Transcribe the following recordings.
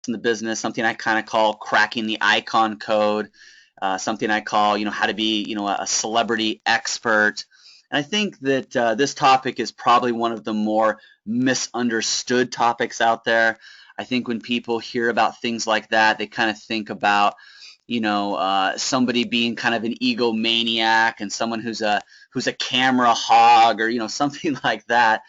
in the business, something I kind of call cracking the icon code, something I call, how to be, a celebrity expert. And I think that this topic is probably one of the more misunderstood topics out there. I think when people hear about things like that, they kind of think about, somebody being kind of an egomaniac and someone who's a camera hog or something like that.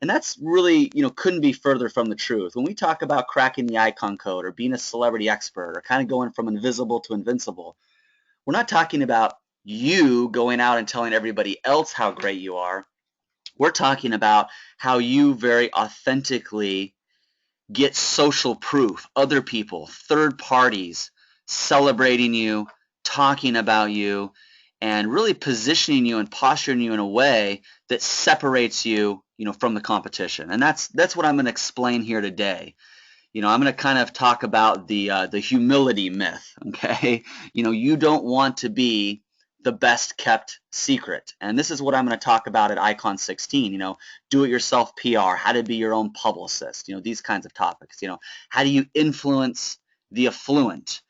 And that's really, couldn't be further from the truth. When we talk about cracking the icon code or being a celebrity expert or kind of going from invisible to invincible, we're not talking about you going out and telling everybody else how great you are. We're talking about how you very authentically get social proof, other people, third parties celebrating you, talking about you, and really positioning you and posturing you in a way that separates you, from the competition. And that's what I'm going to explain here today. I'm going to kind of talk about the humility myth. Okay, you don't want to be the best kept secret, and this is what I'm going to talk about at Icon 16. Do-it-yourself PR, how to be your own publicist. These kinds of topics. How do you influence the affluent?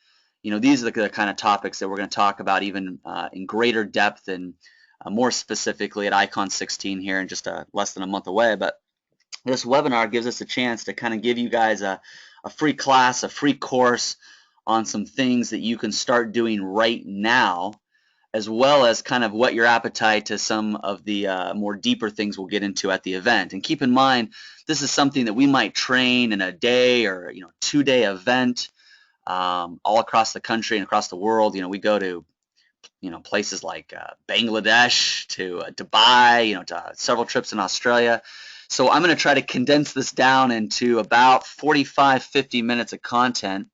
These are the kind of topics that we're going to talk about even in greater depth and more specifically at Icon 16 here in just less than a month away. But this webinar gives us a chance to kind of give you guys a free class, a free course on some things that you can start doing right now, as well as kind of whet your appetite to some of the more deeper things we'll get into at the event. And keep in mind, this is something that we might train in a day or 2-day event all across the country and across the world. We go to places like Bangladesh, to Dubai, to several trips in Australia. So I'm going to try to condense this down into about 45-50 minutes of content,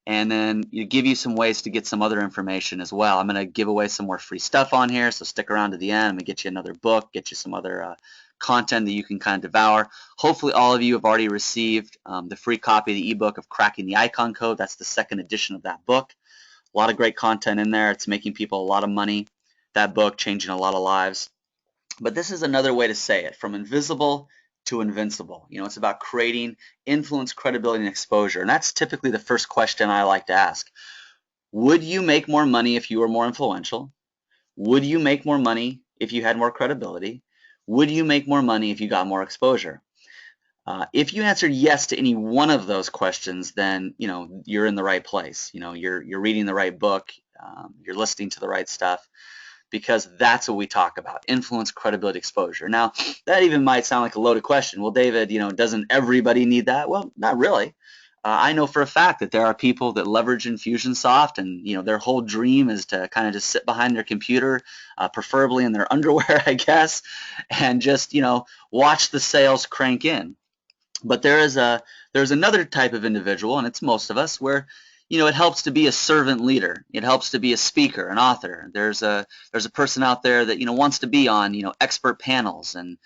and then give you some ways to get some other information as well. I'm going to give away some more free stuff on here, so stick around to the end. I'm going to get you another book, get you some other content that you can kind of devour. Hopefully all of you have already received the free copy of the ebook of Cracking the Icon Code. That's the second edition of that book. A lot of great content in there. It's making people a lot of money. That book changing a lot of lives. But this is another way to say it, from invisible to invincible. It's about creating influence, credibility, and exposure. And that's typically the first question I like to ask. Would you make more money if you were more influential? Would you make more money if you had more credibility? Would you make more money if you got more exposure? If you answered yes to any one of those questions, then you're in the right place. You're reading the right book. You're listening to the right stuff, because that's what we talk about: influence, credibility, exposure. Now, that even might sound like a loaded question. Well, David, doesn't everybody need that? Well, not really. I know for a fact that there are people that leverage Infusionsoft, and their whole dream is to kind of just sit behind their computer, preferably in their underwear, I guess, and just watch the sales crank in. But there's another type of individual, and it's most of us, where it helps to be a servant leader. It helps to be a speaker, an author. There's a person out there that wants to be on expert panels, and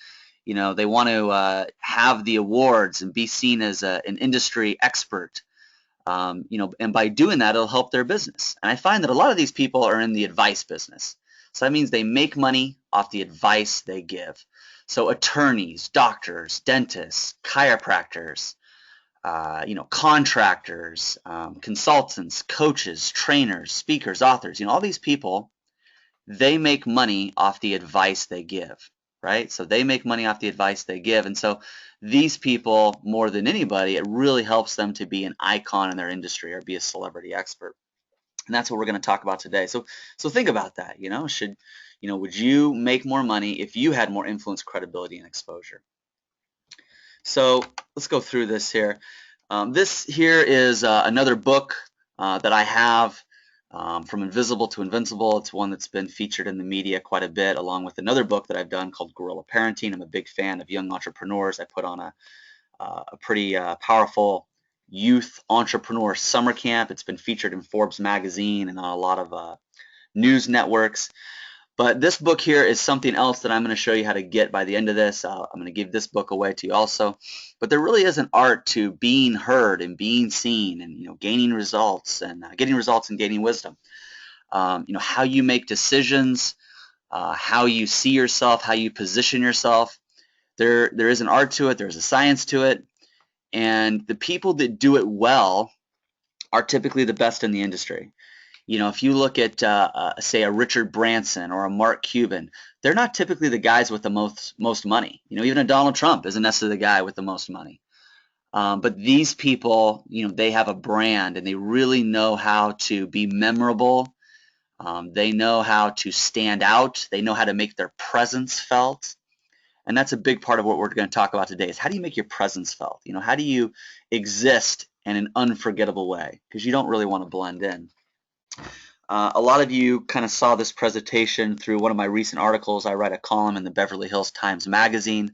they want to have the awards and be seen as an industry expert. And by doing that, it'll help their business. And I find that a lot of these people are in the advice business. So that means they make money off the advice they give. So attorneys, doctors, dentists, chiropractors, contractors, consultants, coaches, trainers, speakers, authors, all these people, they make money off the advice they give, right? So they make money off the advice they give. And so these people, more than anybody, it really helps them to be an icon in their industry or be a celebrity expert. And that's what we're going to talk about today. So think about that. Would you make more money if you had more influence, credibility, and exposure? So let's go through this here. This here is another book that I have, From Invisible to Invincible. It's one that's been featured in the media quite a bit, along with another book that I've done called Guerrilla Parenting. I'm a big fan of young entrepreneurs. I put on a pretty powerful youth entrepreneur summer camp. It's been featured in Forbes magazine and on a lot of news networks. But this book here is something else that I'm going to show you how to get by the end of this. I'm going to give this book away to you also. But there really is an art to being heard and being seen, and gaining results and getting results and gaining wisdom. How you make decisions, how you see yourself, how you position yourself. There is an art to it. There's a science to it. And the people that do it well are typically the best in the industry. If you look at, say, a Richard Branson or a Mark Cuban, they're not typically the guys with the most money. Even a Donald Trump isn't necessarily the guy with the most money. But these people, they have a brand and they really know how to be memorable. They know how to stand out. They know how to make their presence felt. And that's a big part of what we're going to talk about today is how do you make your presence felt? How do you exist in an unforgettable way? Because you don't really want to blend in. A lot of you kind of saw this presentation through one of my recent articles. I write a column in the Beverly Hills Times Magazine.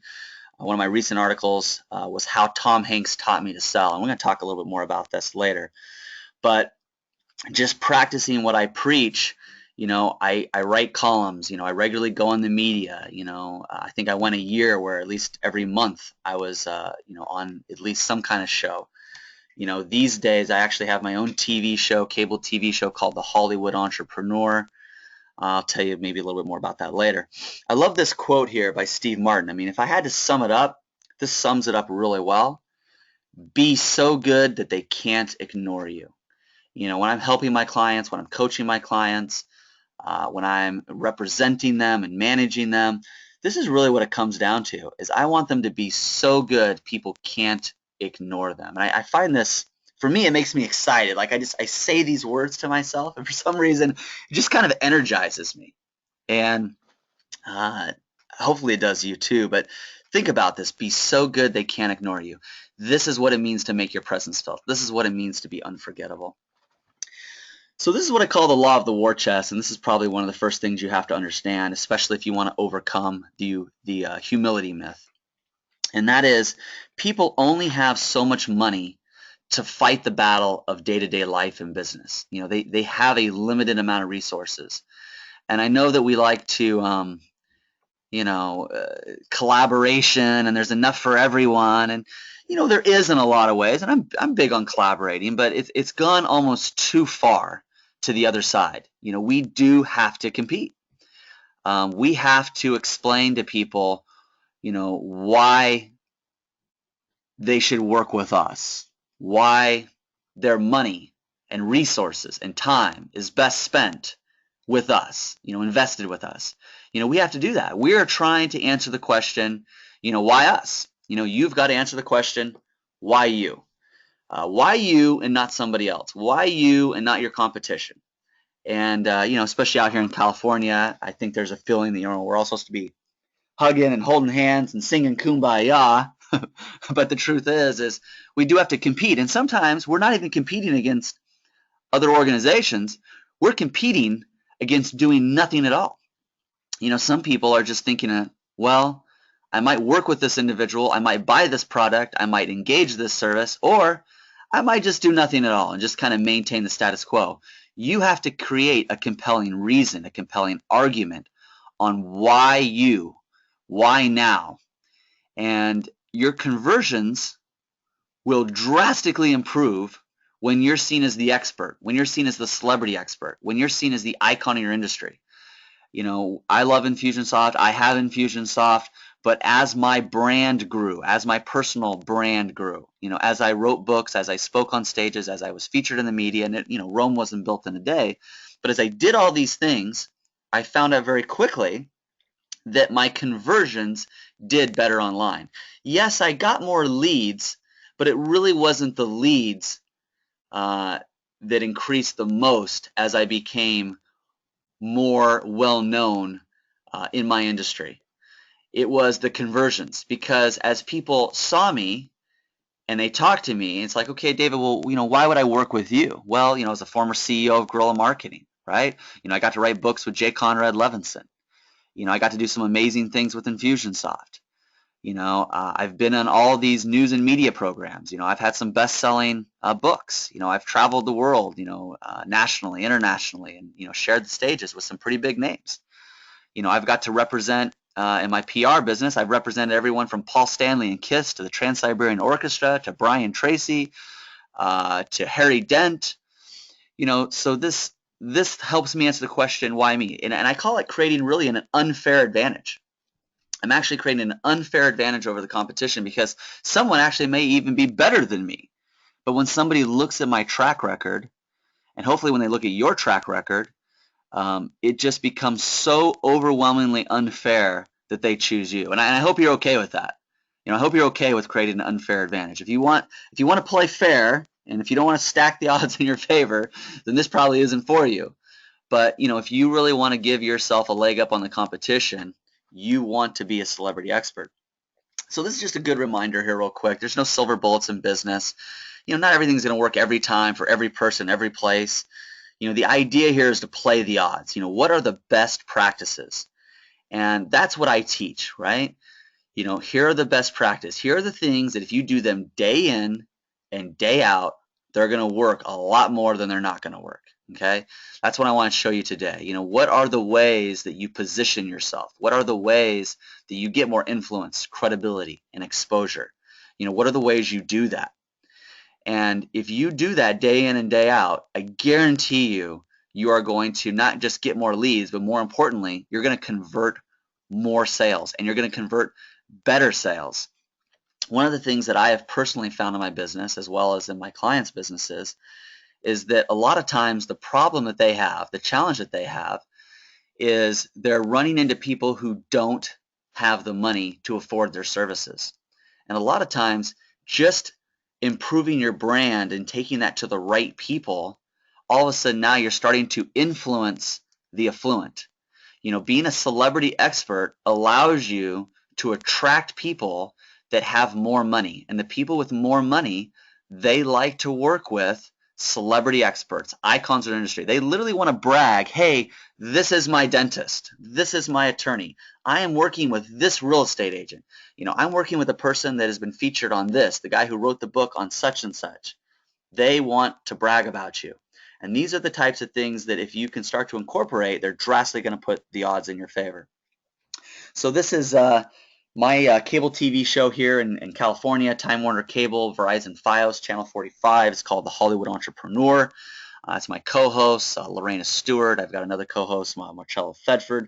One of my recent articles was How Tom Hanks Taught Me to Sell. And we're going to talk a little bit more about this later. But just practicing what I preach, I write columns, I regularly go on the media, I think I went a year where at least every month I was, on at least some kind of show. These days I actually have my own TV show, cable TV show called The Hollywood Entrepreneur. I'll tell you maybe a little bit more about that later. I love this quote here by Steve Martin. I mean, if I had to sum it up, this sums it up really well. Be so good that they can't ignore you. When I'm helping my clients, when I'm coaching my clients, when I'm representing them and managing them, this is really what it comes down to, is I want them to be so good people can't ignore them. And I find this, for me, it makes me excited. Like I say these words to myself, and for some reason, it just kind of energizes me. And hopefully it does you too. But think about this. Be so good they can't ignore you. This is what it means to make your presence felt. This is what it means to be unforgettable. So this is what I call the law of the war chest, and this is probably one of the first things you have to understand, especially if you want to overcome the humility myth. And that is, people only have so much money to fight the battle of day-to-day life and business. They have a limited amount of resources. And I know that we like to, collaboration, and there's enough for everyone, and there is in a lot of ways, and I'm big on collaborating, but it's gone almost too far to the other side. We do have to compete. We have to explain to people, why they should work with us, why their money and resources and time is best spent with us, invested with us. We have to do that. We are trying to answer the question, why us? You've got to answer the question, why you? Why you and not somebody else? Why you and not your competition? And, especially out here in California, I think there's a feeling that, we're all supposed to be hugging and holding hands and singing Kumbaya. But the truth is we do have to compete. And sometimes we're not even competing against other organizations. We're competing against doing nothing at all. Some people are just thinking, well, I might work with this individual, I might buy this product, I might engage this service, or I might just do nothing at all and just kind of maintain the status quo. You have to create a compelling reason, a compelling argument on why you, why now. And your conversions will drastically improve when you're seen as the expert, when you're seen as the celebrity expert, when you're seen as the icon in your industry. I love Infusionsoft. I have Infusionsoft. But as my brand grew, as my personal brand grew, as I wrote books, as I spoke on stages, as I was featured in the media, and Rome wasn't built in a day. But as I did all these things, I found out very quickly that my conversions did better online. Yes, I got more leads, but it really wasn't the leads that increased the most as I became more well-known in my industry. It was the conversions, because as people saw me and they talked to me, it's like, okay, David, well, why would I work with you? Well, as a former CEO of Guerrilla Marketing, right? I got to write books with J. Conrad Levinson. I got to do some amazing things with Infusionsoft. I've been on all these news and media programs. I've had some best-selling books. I've traveled the world, nationally, internationally, and, shared the stages with some pretty big names. I've got to represent in my PR business. I've represented everyone from Paul Stanley and Kiss to the Trans-Siberian Orchestra to Brian Tracy to Harry Dent. So this helps me answer the question, why me? And I call it creating really an unfair advantage. I'm actually creating an unfair advantage over the competition because someone actually may even be better than me. But when somebody looks at my track record, and hopefully when they look at your track record, it just becomes so overwhelmingly unfair that they choose you. And I hope you're okay with that. I hope you're okay with creating an unfair advantage. If you want to play fair, and if you don't want to stack the odds in your favor, then this probably isn't for you. But if you really want to give yourself a leg up on the competition, you want to be a celebrity expert. So this is just a good reminder here real quick. There's no silver bullets in business. Not everything's going to work every time for every person, every place. The idea here is to play the odds. What are the best practices? And that's what I teach, right? Here are the best practices. Here are the things that if you do them day in and day out, they're going to work a lot more than they're not going to work. Okay? That's what I want to show you today. What are the ways that you position yourself? What are the ways that you get more influence, credibility, and exposure? What are the ways you do that? And if you do that day in and day out, I guarantee you, you are going to not just get more leads, but more importantly, you're going to convert more sales, and you're going to convert better sales. One of the things that I have personally found in my business, as well as in my clients' businesses, is that a lot of times the problem that they have, the challenge that they have, is they're running into people who don't have the money to afford their services. And a lot of times, just improving your brand and taking that to the right people, all of a sudden now you're starting to influence the affluent. Being a celebrity expert allows you to attract people that have more money. And the people with more money, they like to work with celebrity experts, icons of their industry. They literally want to brag, hey, this is my dentist. This is my attorney. I am working with this real estate agent. I'm working with a person that has been featured on this, the guy who wrote the book on such and such. They want to brag about you. And these are the types of things that if you can start to incorporate, they're drastically going to put the odds in your favor. So this is my cable TV show here in California, Time Warner Cable, Verizon Fios, Channel 45. It's called The Hollywood Entrepreneur. It's my co-host, Lorena Stewart. I've got another co-host, Marcello Fedford.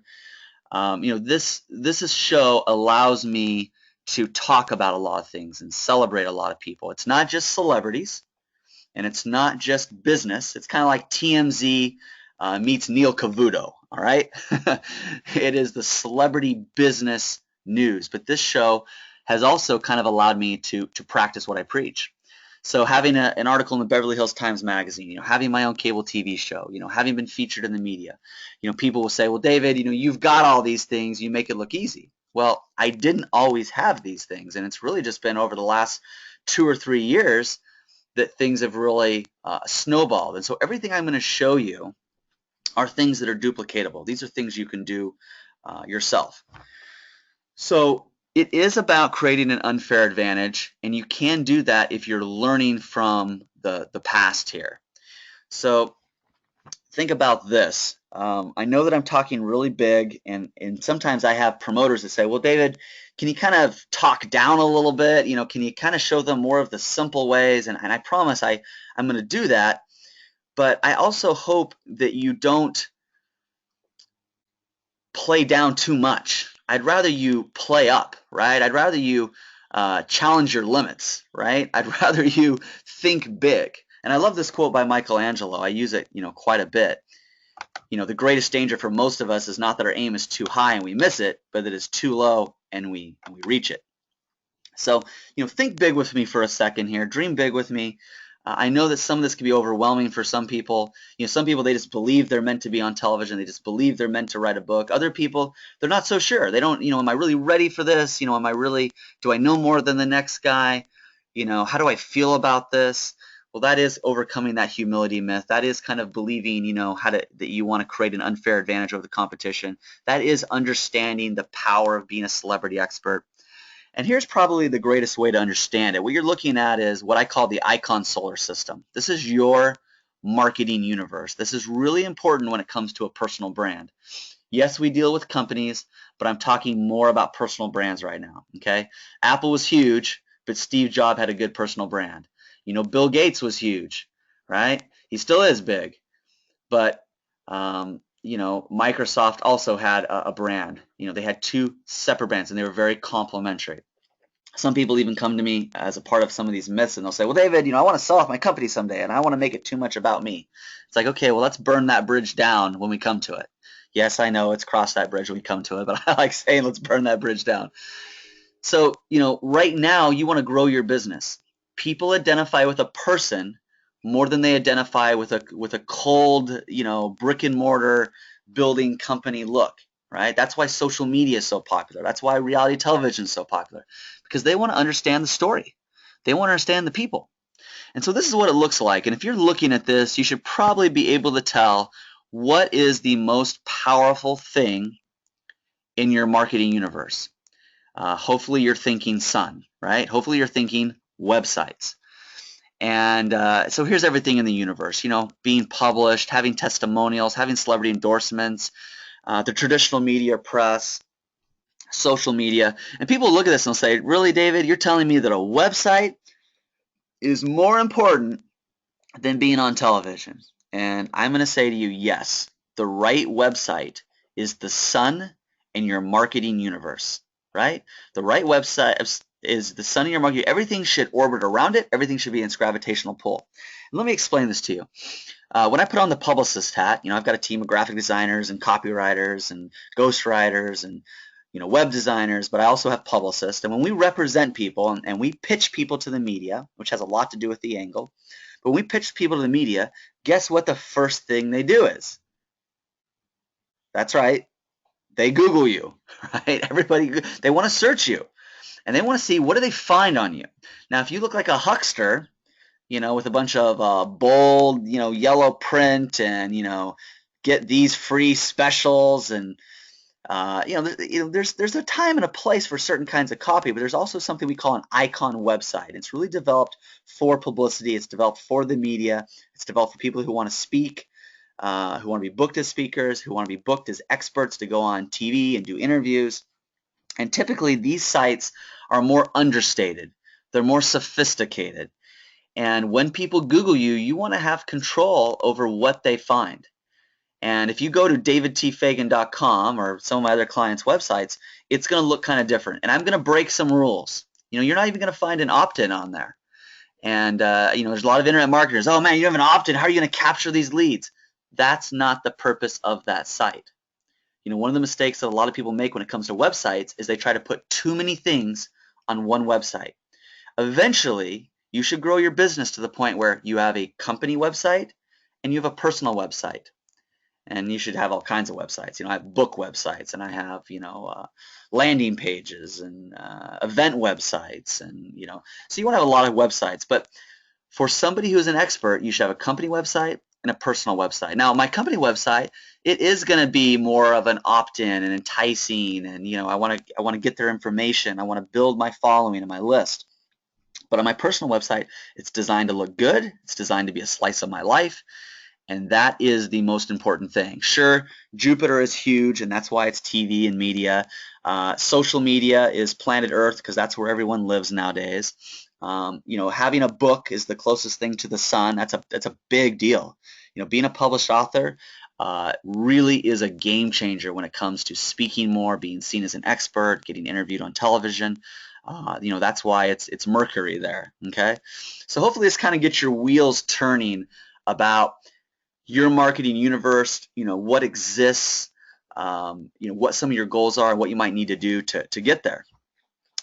This show allows me to talk about a lot of things and celebrate a lot of people. It's not just celebrities, and it's not just business. It's kind of like TMZ meets Neil Cavuto, all right? It is the celebrity business news, but this show has also kind of allowed me to practice what I preach. So having an article in the Beverly Hills Times Magazine, having my own cable TV show, having been featured in the media, people will say, well, David, you've got all these things, you make it look easy. Well, I didn't always have these things, and it's really just been over the last 2 or 3 years that things have really snowballed. And so everything I'm going to show you are things that are duplicatable. These are things you can do yourself. So it is about creating an unfair advantage, and you can do that if you're learning from the past here. So think about this. I know that I'm talking really big, and sometimes I have promoters that say, well, David, can you kind of talk down a little bit? Can you kind of show them more of the simple ways? And I promise I'm going to do that. But I also hope that you don't play down too much. I'd rather you play up, right? I'd rather you challenge your limits, right? I'd rather you think big. And I love this quote by Michelangelo. I use it, quite a bit. The greatest danger for most of us is not that our aim is too high and we miss it, but that it's too low and we reach it. So, think big with me for a second here. Dream big with me. I know that some of this can be overwhelming for some people. Some people, they just believe they're meant to be on television. They just believe they're meant to write a book. Other people, they're not so sure. They don't, am I really ready for this? Do I know more than the next guy? How do I feel about this? Well, that is overcoming that humility myth. That is kind of believing, that you want to create an unfair advantage over the competition. That is understanding the power of being a celebrity expert. And here's probably the greatest way to understand it. What you're looking at is what I call the icon solar system. This is your marketing universe. This is really important when it comes to a personal brand. Yes, we deal with companies, but I'm talking more about personal brands right now, okay? Apple was huge, but Steve Jobs had a good personal brand. Bill Gates was huge, right? He still is big, but Microsoft also had a brand. They had two separate brands and they were very complementary. Some people even come to me as a part of some of these myths and they'll say, well, David, I want to sell off my company someday and I want to make it too much about me. It's like, okay, well, let's burn that bridge down when we come to it. Yes, I know it's cross that bridge when we come to it, but I like saying let's burn that bridge down. So, right now you want to grow your business. People identify with a person more than they identify with a cold, brick and mortar building company look, right? That's why social media is so popular. That's why reality television is so popular, because they want to understand the story. They want to understand the people. And so this is what it looks like. And if you're looking at this, you should probably be able to tell what is the most powerful thing in your marketing universe. Hopefully you're thinking sun, right? Hopefully you're thinking websites. And so here's everything in the universe, being published, having testimonials, having celebrity endorsements, the traditional media press, social media. And people look at this and say, really, David, you're telling me that a website is more important than being on television? And I'm going to say to you, yes, the right website is the sun in your marketing universe, right? The right website is the sun in your marketing. Everything should orbit around it. Everything should be in its gravitational pull. And let me explain this to you. When I put on the publicist hat, I've got a team of graphic designers and copywriters and ghostwriters and web designers, but I also have publicists. And when we represent people and we pitch people to the media, which has a lot to do with the angle, but when we pitch people to the media, guess what the first thing they do is? That's right. They Google you, right? Everybody, they want to search you and they want to see what do they find on you. Now, if you look like a huckster, with a bunch of bold, yellow print and, get these free specials and, there's a time and a place for certain kinds of copy, but there's also something we call an icon website. It's really developed for publicity. It's developed for the media. It's developed for people who want to speak, who want to be booked as speakers, who want to be booked as experts to go on TV and do interviews. And typically these sites are more understated. They're more sophisticated. And when people Google you, you want to have control over what they find. And if you go to davidtfagan.com or some of my other clients' websites, it's going to look kind of different. And I'm going to break some rules. You're not even going to find an opt-in on there. And, there's a lot of internet marketers. Oh, man, you have an opt-in. How are you going to capture these leads? That's not the purpose of that site. One of the mistakes that a lot of people make when it comes to websites is they try to put too many things on one website. Eventually, you should grow your business to the point where you have a company website and you have a personal website. And you should have all kinds of websites. I have book websites and I have, landing pages and event websites and, so you want to have a lot of websites. But for somebody who's an expert, you should have a company website and a personal website. Now, my company website, it is going to be more of an opt-in and enticing and, I want to get their information. I want to build my following and my list. But on my personal website, it's designed to look good. It's designed to be a slice of my life. And that is the most important thing. Sure, Jupiter is huge, and that's why it's TV and media. Social media is planet Earth because that's where everyone lives nowadays. Having a book is the closest thing to the sun. That's a big deal. Being a published author really is a game changer when it comes to speaking more, being seen as an expert, getting interviewed on television. That's why it's Mercury there. Okay, so hopefully this kind of gets your wheels turning about your marketing universe, what exists, what some of your goals are, and what you might need to do to get there.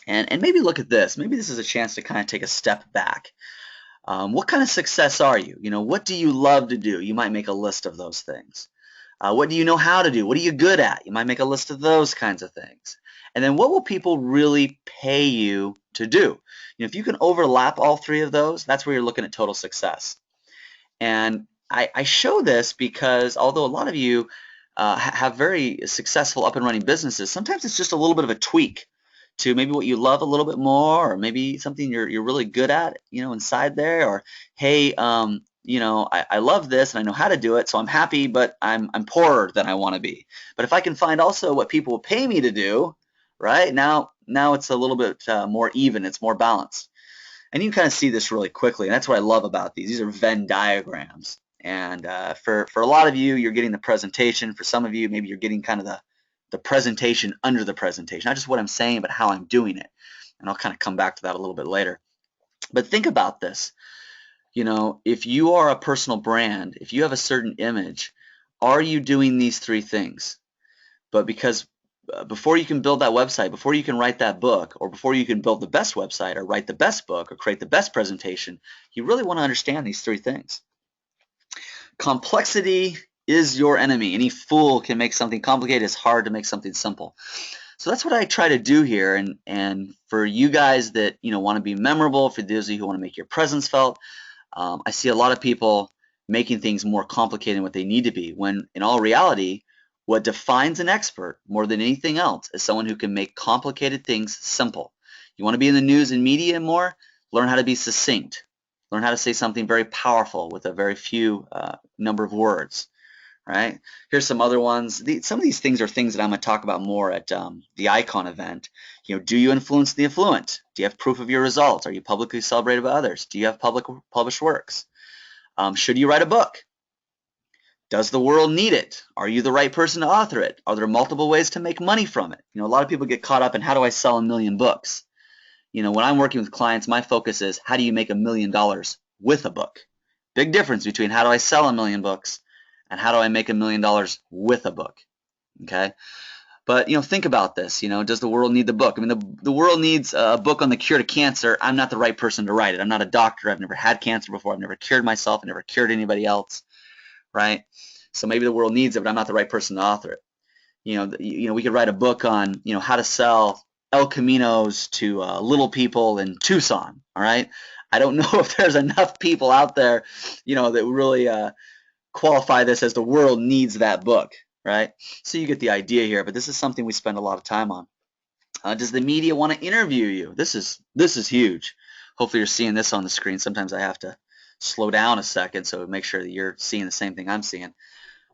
And maybe look at this. Maybe this is a chance to kind of take a step back. What kind of success are you? What do you love to do? You might make a list of those things. What do you know how to do? What are you good at? You might make a list of those kinds of things. And then what will people really pay you to do? If you can overlap all three of those, that's where you're looking at total success. And I show this because although a lot of you have very successful up and running businesses, sometimes it's just a little bit of a tweak to maybe what you love a little bit more, or maybe something you're really good at, inside there, or hey, I love this and I know how to do it, so I'm happy, but I'm poorer than I want to be. But if I can find also what people will pay me to do, right, now it's a little bit more even, it's more balanced. And you can kind of see this really quickly, and that's what I love about these. These are Venn diagrams. And for a lot of you, you're getting the presentation. For some of you, maybe you're getting kind of the presentation under the presentation. Not just what I'm saying, but how I'm doing it. And I'll kind of come back to that a little bit later. But think about this. You know, if you are a personal brand, if you have a certain image, are you doing these three things? But because before you can build that website, before you can write that book, or before you can build the best website or write the best book or create the best presentation, you really want to understand these three things. Complexity is your enemy. Any fool can make something complicated. It's hard to make something simple. So that's what I try to do here. And for you guys that want to be memorable, for those of you who want to make your presence felt, I see a lot of people making things more complicated than what they need to be, when in all reality, what defines an expert more than anything else is someone who can make complicated things simple. You want to be in the news and media more? Learn how to be succinct. Learn how to say something very powerful with a very few number of words. Right? Here's some other ones. Some of these things are things that I'm going to talk about more at the Icon event. Do you influence the affluent? Do you have proof of your results? Are you publicly celebrated by others? Do you have published works? Should you write a book? Does the world need it? Are you the right person to author it? Are there multiple ways to make money from it? A lot of people get caught up in how do I sell 1 million books? When I'm working with clients, my focus is how do you make $1 million with a book? Big difference between how do I sell 1 million books and how do I make $1 million with a book? Okay, but think about this. Does the world need the book? I mean, the world needs a book on the cure to cancer. I'm not the right person to write it. I'm not a doctor. I've never had cancer before. I've never cured myself. I've never cured anybody else. Right? So maybe the world needs it, but I'm not the right person to author it. We could write a book on how to sell El Caminos to little people in Tucson. All right. I don't know if there's enough people out there, that really qualify this as the world needs that book, right? So you get the idea here, but this is something we spend a lot of time on. Does the media want to interview you? This is huge. Hopefully you're seeing this on the screen. Sometimes I have to slow down a second so make sure that you're seeing the same thing I'm seeing.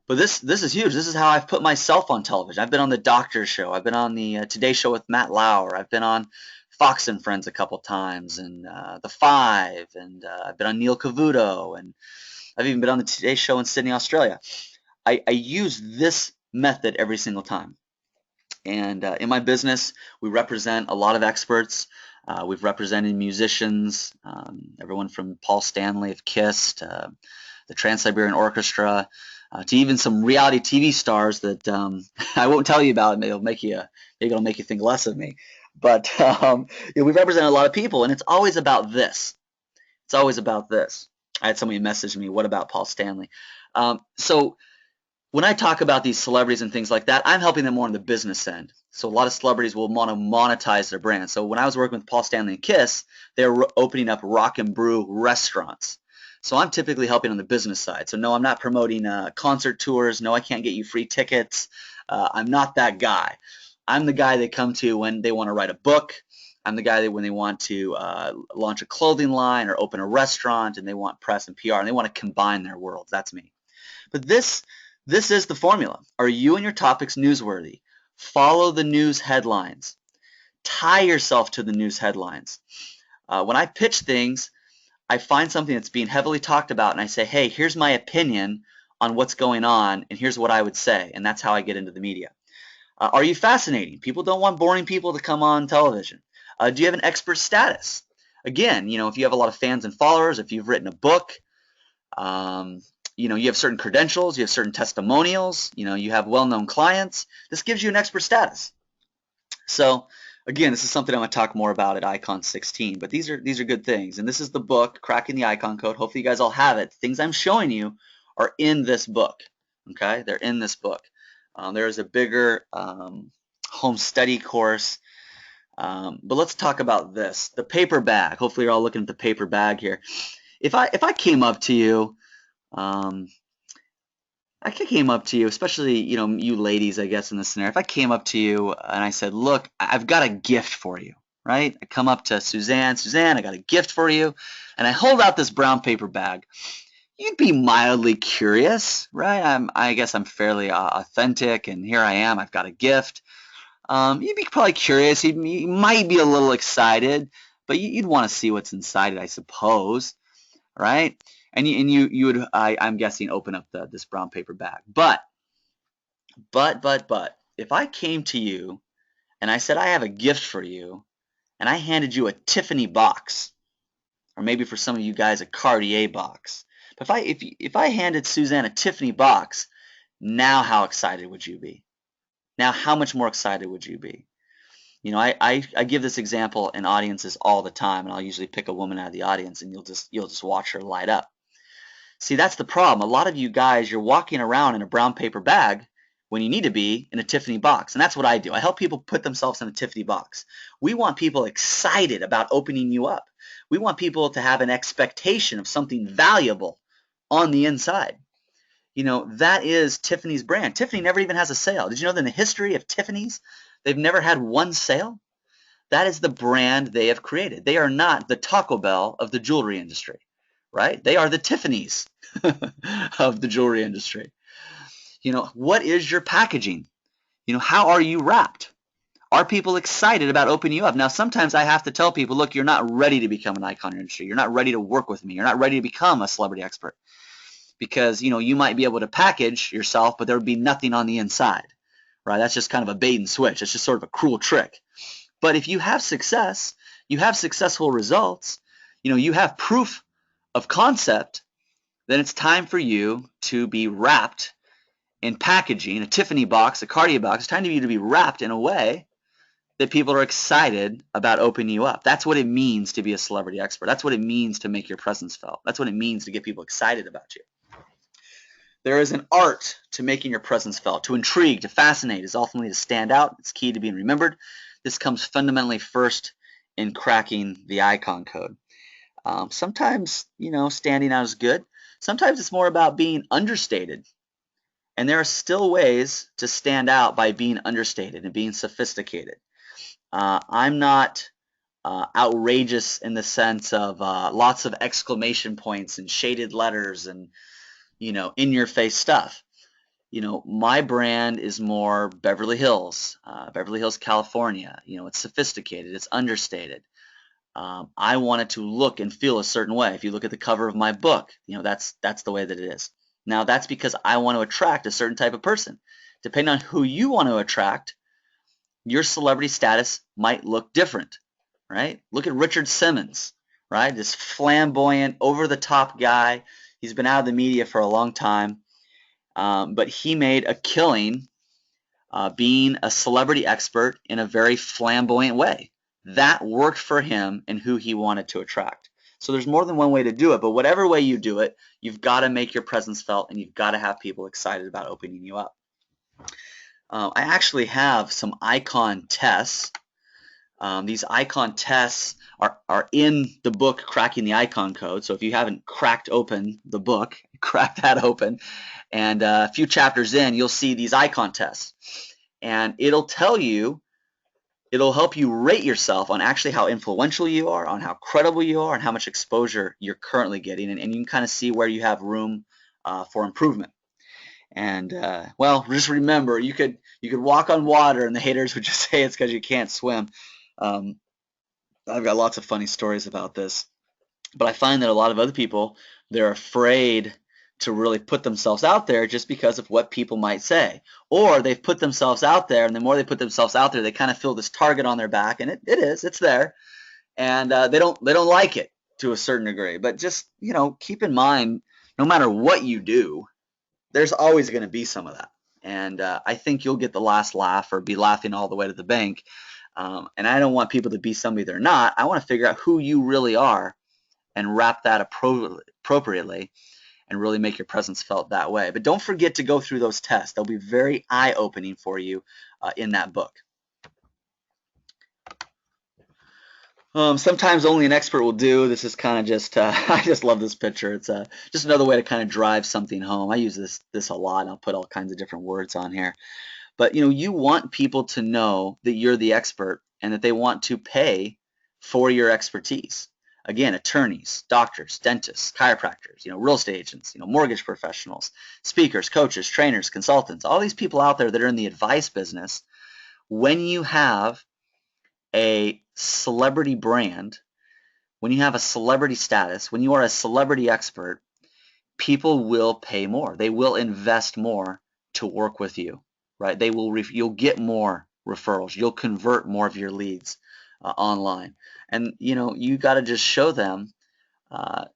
But this is huge. This is how I've put myself on television. I've been on the Doctor Show. I've been on the Today Show with Matt Lauer. I've been on Fox and Friends a couple times, and The Five, and I've been on Neil Cavuto, and I've even been on the Today Show in Sydney, Australia. I use this method every single time. And in my business, we represent a lot of experts. We've represented musicians, everyone from Paul Stanley of KISS to the Trans-Siberian Orchestra, to even some reality TV stars that I won't tell you about. Maybe it'll make you think less of me. But we represent a lot of people, and it's always about this. It's always about this. I had somebody message me, what about Paul Stanley? So when I talk about these celebrities and things like that, I'm helping them more on the business end. So a lot of celebrities will want to monetize their brand. So when I was working with Paul Stanley and KISS, they were opening up rock and brew restaurants. So I'm typically helping on the business side. So no, I'm not promoting concert tours. No, I can't get you free tickets. I'm not that guy. I'm the guy they come to when they want to write a book. I'm the guy that when they want to launch a clothing line or open a restaurant and they want press and PR and they want to combine their worlds. That's me. But this is the formula. Are you and your topics newsworthy? Follow the news headlines. Tie yourself to the news headlines. When I pitch things, I find something that's being heavily talked about and I say, hey, here's my opinion on what's going on and here's what I would say. And that's how I get into the media. Are you fascinating? People don't want boring people to come on television. Do you have an expert status? Again, if you have a lot of fans and followers, if you've written a book, you have certain credentials, you have certain testimonials, you have well-known clients. This gives you an expert status. So again, this is something I'm going to talk more about at Icon 16, but these are good things. And this is the book, Cracking the Icon Code. Hopefully you guys all have it. Things I'm showing you are in this book. Okay, they're in this book. There is a bigger home study course. But let's talk about this, the paper bag. Hopefully you're all looking at the paper bag here. If I came up to you, especially you ladies, I guess in this scenario, if I came up to you and I said, look, I've got a gift for you, right? I come up to Suzanne, I got a gift for you, and I hold out this brown paper bag. You'd be mildly curious, right? I guess I'm fairly authentic, and here I am, I've got a gift. You'd be probably curious. You might be a little excited, but you'd want to see what's inside it, I suppose, right? And you would, I'm guessing, open up this brown paper bag. But if I came to you and I said I have a gift for you, and I handed you a Tiffany box, or maybe for some of you guys a Cartier box. But if I handed Suzanne a Tiffany box, now how excited would you be? Now how much more excited would you be? You know, I give this example in audiences all the time, and I'll usually pick a woman out of the audience, and you'll just watch her light up. See, that's the problem. A lot of you guys, you're walking around in a brown paper bag when you need to be in a Tiffany box. And that's what I do. I help people put themselves in a Tiffany box. We want people excited about opening you up. We want people to have an expectation of something valuable on the inside. You know, that is Tiffany's brand. Tiffany never even has a sale. Did you know that in the history of Tiffany's, they've never had one sale? That is the brand they have created. They are not the Taco Bell of the jewelry industry, right? They are the Tiffany's of the jewelry industry. You know, what is your packaging? You know, how are you wrapped? Are people excited about opening you up? Now, sometimes I have to tell people, look, you're not ready to become an icon in your industry. You're not ready to work with me. You're not ready to become a celebrity expert. Because, you know, you might be able to package yourself, but there would be nothing on the inside, right? That's just kind of a bait and switch. It's just sort of a cruel trick. But if you have success, you have successful results, you know, you have proof of concept, then it's time for you to be wrapped in packaging, a Tiffany box, a Cartier box. It's time for you to be wrapped in a way that people are excited about opening you up. That's what it means to be a celebrity expert. That's what it means to make your presence felt. That's what it means to get people excited about you. There is an art to making your presence felt. To intrigue, to fascinate is ultimately to stand out. It's key to being remembered. This comes fundamentally first in cracking the icon code. Sometimes, you know, standing out is good. Sometimes it's more about being understated. And there are still ways to stand out by being understated and being sophisticated. I'm not outrageous in the sense of lots of exclamation points and shaded letters and, you know, in-your-face stuff. You know, my brand is more Beverly Hills, California. You know, it's sophisticated, it's understated. I want it to look and feel a certain way. If you look at the cover of my book, you know, that's the way that it is. Now, that's because I want to attract a certain type of person. Depending on who you want to attract, your celebrity status might look different, right? Look at Richard Simmons, right? This flamboyant, over-the-top guy. He's been out of the media for a long time, but he made a killing being a celebrity expert in a very flamboyant way. That worked for him and who he wanted to attract. So there's more than one way to do it, but whatever way you do it, you've got to make your presence felt and you've got to have people excited about opening you up. I actually have some icon tests. These icon tests are in the book Cracking the Icon Code. So if you haven't cracked open the book, crack that open. And a few chapters in, you'll see these icon tests. And it'll tell you, it'll help you rate yourself on actually how influential you are, on how credible you are, and how much exposure you're currently getting. And you can kind of see where you have room for improvement. And well, just remember, you could walk on water, and the haters would just say it's because you can't swim. I've got lots of funny stories about this, but I find that a lot of other people, they're afraid to really put themselves out there just because of what people might say, or they've put themselves out there, and the more they put themselves out there, they kind of feel this target on their back, and it's there, and they don't like it to a certain degree. But just, you know, keep in mind, no matter what you do, there's always going to be some of that. And I think you'll get the last laugh or be laughing all the way to the bank. And I don't want people to be somebody they're not. I want to figure out who you really are and wrap that appropriately and really make your presence felt that way. But don't forget to go through those tests. They'll be very eye-opening for you in that book. Sometimes only an expert will do. This is kind of just, I just love this picture. It's just another way to kind of drive something home. I use this a lot, and I'll put all kinds of different words on here. But, you know, you want people to know that you're the expert and that they want to pay for your expertise. Again, attorneys, doctors, dentists, chiropractors, you know, real estate agents, you know, mortgage professionals, speakers, coaches, trainers, consultants, all these people out there that are in the advice business. When you have a celebrity brand, when you have a celebrity status, when you are a celebrity expert, people will pay more. They will invest more to work with you, right? You'll get more referrals. You'll convert more of your leads online. And you got to just show them uh,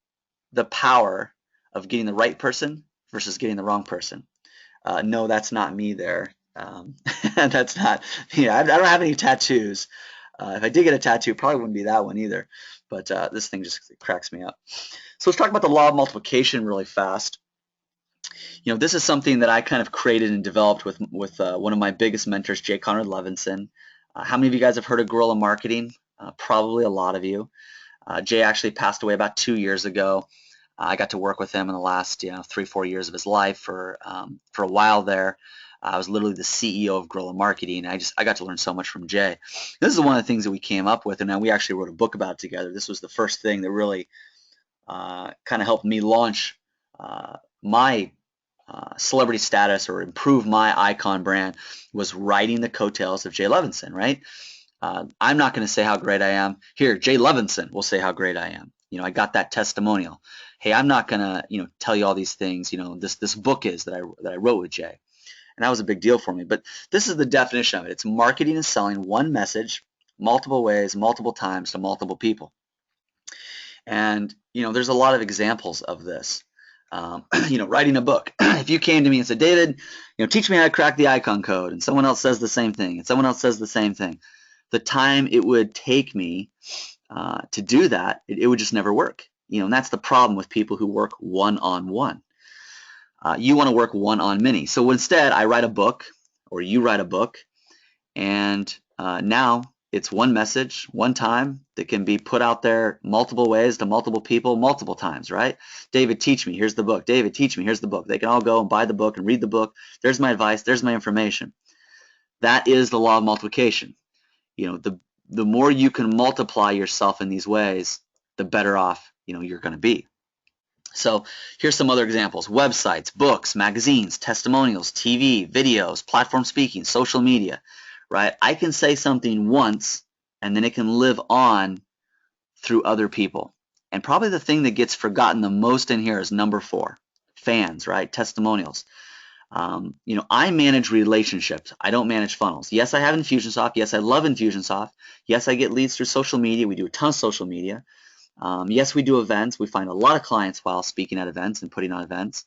the power of getting the right person versus getting the wrong person. No, that's not me there. That's not, I don't have any tattoos. If I did get a tattoo, it probably wouldn't be that one either. But this thing just cracks me up. So let's talk about the law of multiplication really fast. This is something that I kind of created and developed with one of my biggest mentors, Jay Conrad Levinson. How many of you guys have heard of Guerrilla Marketing? Probably a lot of you. Jay actually passed away about 2 years ago. I got to work with him in the last 3-4 years of his life for a while there. I was literally the CEO of Guerrilla Marketing. I got to learn so much from Jay. This is one of the things that we came up with, and then we actually wrote a book about it together. This was the first thing that really kind of helped me launch my celebrity status or improve my icon brand, was riding the coattails of Jay Levinson, right? I'm not going to say how great I am. Here, Jay Levinson will say how great I am. I got that testimonial. Hey, I'm not going to, tell you all these things, this book is that I wrote with Jay. And that was a big deal for me. But this is the definition of it. It's marketing and selling one message, multiple ways, multiple times to multiple people. And, there's a lot of examples of this. Writing a book. If you came to me and said, David, teach me how to crack the icon code, and someone else says the same thing, and someone else says the same thing, the time it would take me to do that, it would just never work. And that's the problem with people who work one-on-one. You want to work one-on-many. So instead, I write a book, or you write a book, and now it's one message, one time, that can be put out there multiple ways to multiple people, multiple times, right? David, teach me. Here's the book. David, teach me. Here's the book. They can all go and buy the book and read the book. There's my advice. There's my information. That is the law of multiplication. The more you can multiply yourself in these ways, the better off, you're going to be. So here's some other examples: websites, books, magazines, testimonials, TV, videos, platform speaking, social media, right? I can say something once and then it can live on through other people. And probably the thing that gets forgotten the most in here is number 4, fans, right? Testimonials. I manage relationships. I don't manage funnels. Yes, I have Infusionsoft. Yes, I love Infusionsoft. Yes, I get leads through social media. We do a ton of social media. Yes, we do events. We find a lot of clients while speaking at events and putting on events.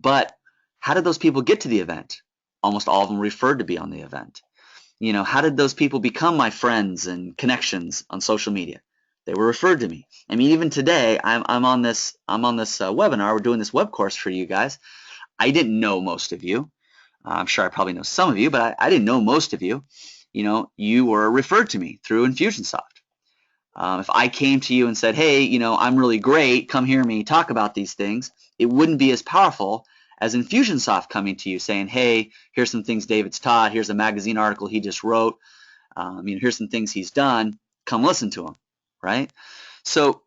But how did those people get to the event? Almost all of them referred to be on the event. How did those people become my friends and connections on social media? They were referred to me. I mean, even today, I'm on this webinar. We're doing this web course for you guys. I didn't know most of you. I'm sure I probably know some of you, but I didn't know most of you. You were referred to me through Infusionsoft. If I came to you and said, hey, I'm really great, come hear me talk about these things, it wouldn't be as powerful as Infusionsoft coming to you saying, hey, here's some things David's taught, here's a magazine article he just wrote, here's some things he's done, come listen to him, right? So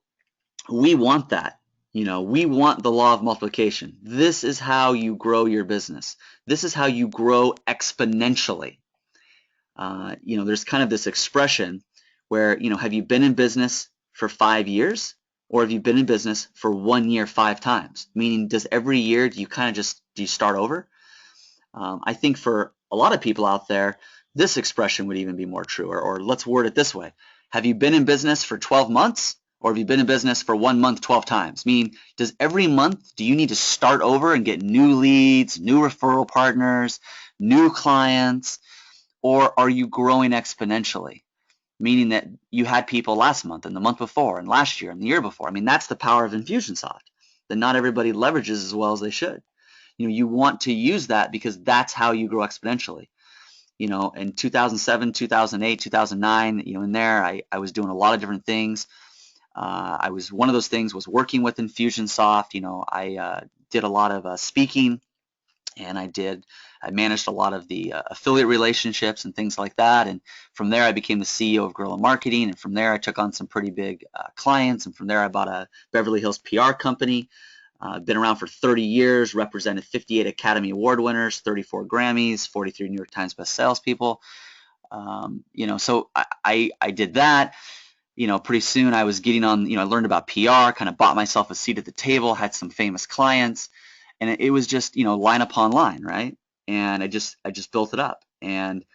we want that. We want the law of multiplication. This is how you grow your business. This is how you grow exponentially. There's kind of this expression where, have you been in business for 5 years, or have you been in business for 1 year 5 times? Meaning, does every year do you start over? I think for a lot of people out there, this expression would even be more true. Or let's word it this way: have you been in business for 12 months, or have you been in business for 1 month 12 times? Meaning, does every month do you need to start over and get new leads, new referral partners, new clients, or are you growing exponentially? Meaning that you had people last month and the month before and last year and the year before. I mean, that's the power of Infusionsoft that not everybody leverages as well as they should. You want to use that because that's how you grow exponentially. In 2007, 2008, 2009, in there, I was doing a lot of different things. One of those things was working with Infusionsoft. I did a lot of speaking, and I managed a lot of the affiliate relationships and things like that. And from there, I became the CEO of Guerrilla Marketing. And from there, I took on some pretty big clients. And from there, I bought a Beverly Hills PR company. Been around for 30 years, represented 58 Academy Award winners, 34 Grammys, 43 New York Times best salespeople. So I did that. pretty soon I was getting on, I learned about PR, kind of bought myself a seat at the table, had some famous clients, and it was just, line upon line, right? And I just built it up. And,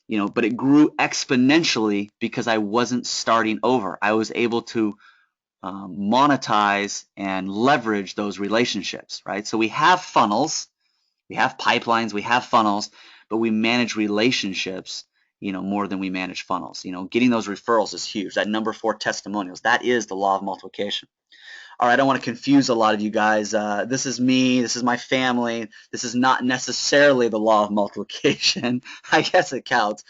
but it grew exponentially because I wasn't starting over. I was able to monetize and leverage those relationships, right? So we have funnels, we have pipelines, we have funnels, but we manage relationships, more than we manage funnels. Getting those referrals is huge. That number 4, testimonials, that is the law of multiplication. All right, I don't want to confuse a lot of you guys. This is me, this is my family. This is not necessarily the law of multiplication. I guess it counts.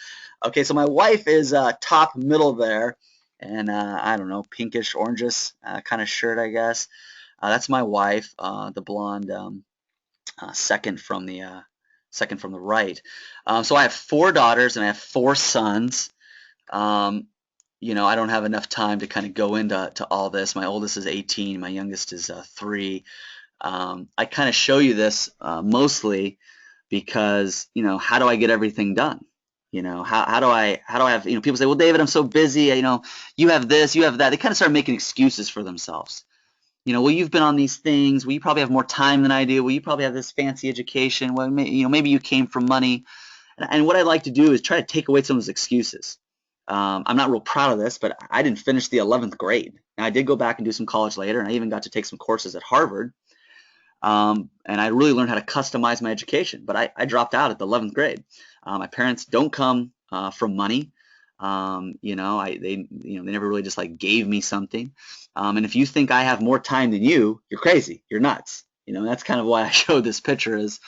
Okay, so my wife is top middle there, and I don't know, pinkish, orangish kind of shirt, I guess. That's my wife, the blonde, second from the right. So I have 4 daughters and I have 4 sons. I don't have enough time to kind of go into all this. My oldest is 18, my youngest is 3. I kind of show you this mostly because, how do I get everything done? How do I have, people say, well, David, I'm so busy, you have this, you have that. They kind of start making excuses for themselves. Well, you've been on these things. Well, you probably have more time than I do. Well, you probably have this fancy education. Well, maybe you came from money. And what I like to do is try to take away some of those excuses. I'm not real proud of this, but I didn't finish the 11th grade. And I did go back and do some college later, and I even got to take some courses at Harvard. And I really learned how to customize my education, but I dropped out at the 11th grade. My parents don't come from money. They never really just like gave me something. And if you think I have more time than you, you're crazy. You're nuts. That's kind of why I showed this picture is,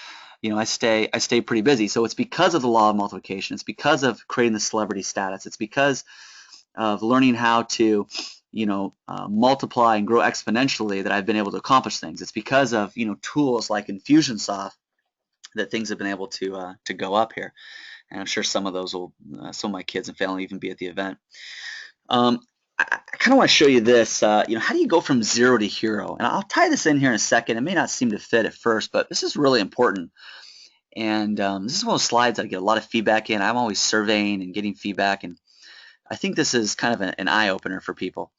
I stay pretty busy. So it's because of the law of multiplication. It's because of creating the celebrity status. It's because of learning how to, multiply and grow exponentially that I've been able to accomplish things. It's because of, tools like Infusionsoft that things have been able to go up here. And I'm sure some of those will, some of my kids and family will even be at the event. I kind of want to show you this, how do you go from 0 to hero? And I'll tie this in here in a second. It may not seem to fit at first, but this is really important. And this is one of those slides I get a lot of feedback in. I'm always surveying and getting feedback, and I think this is kind of an eye-opener for people.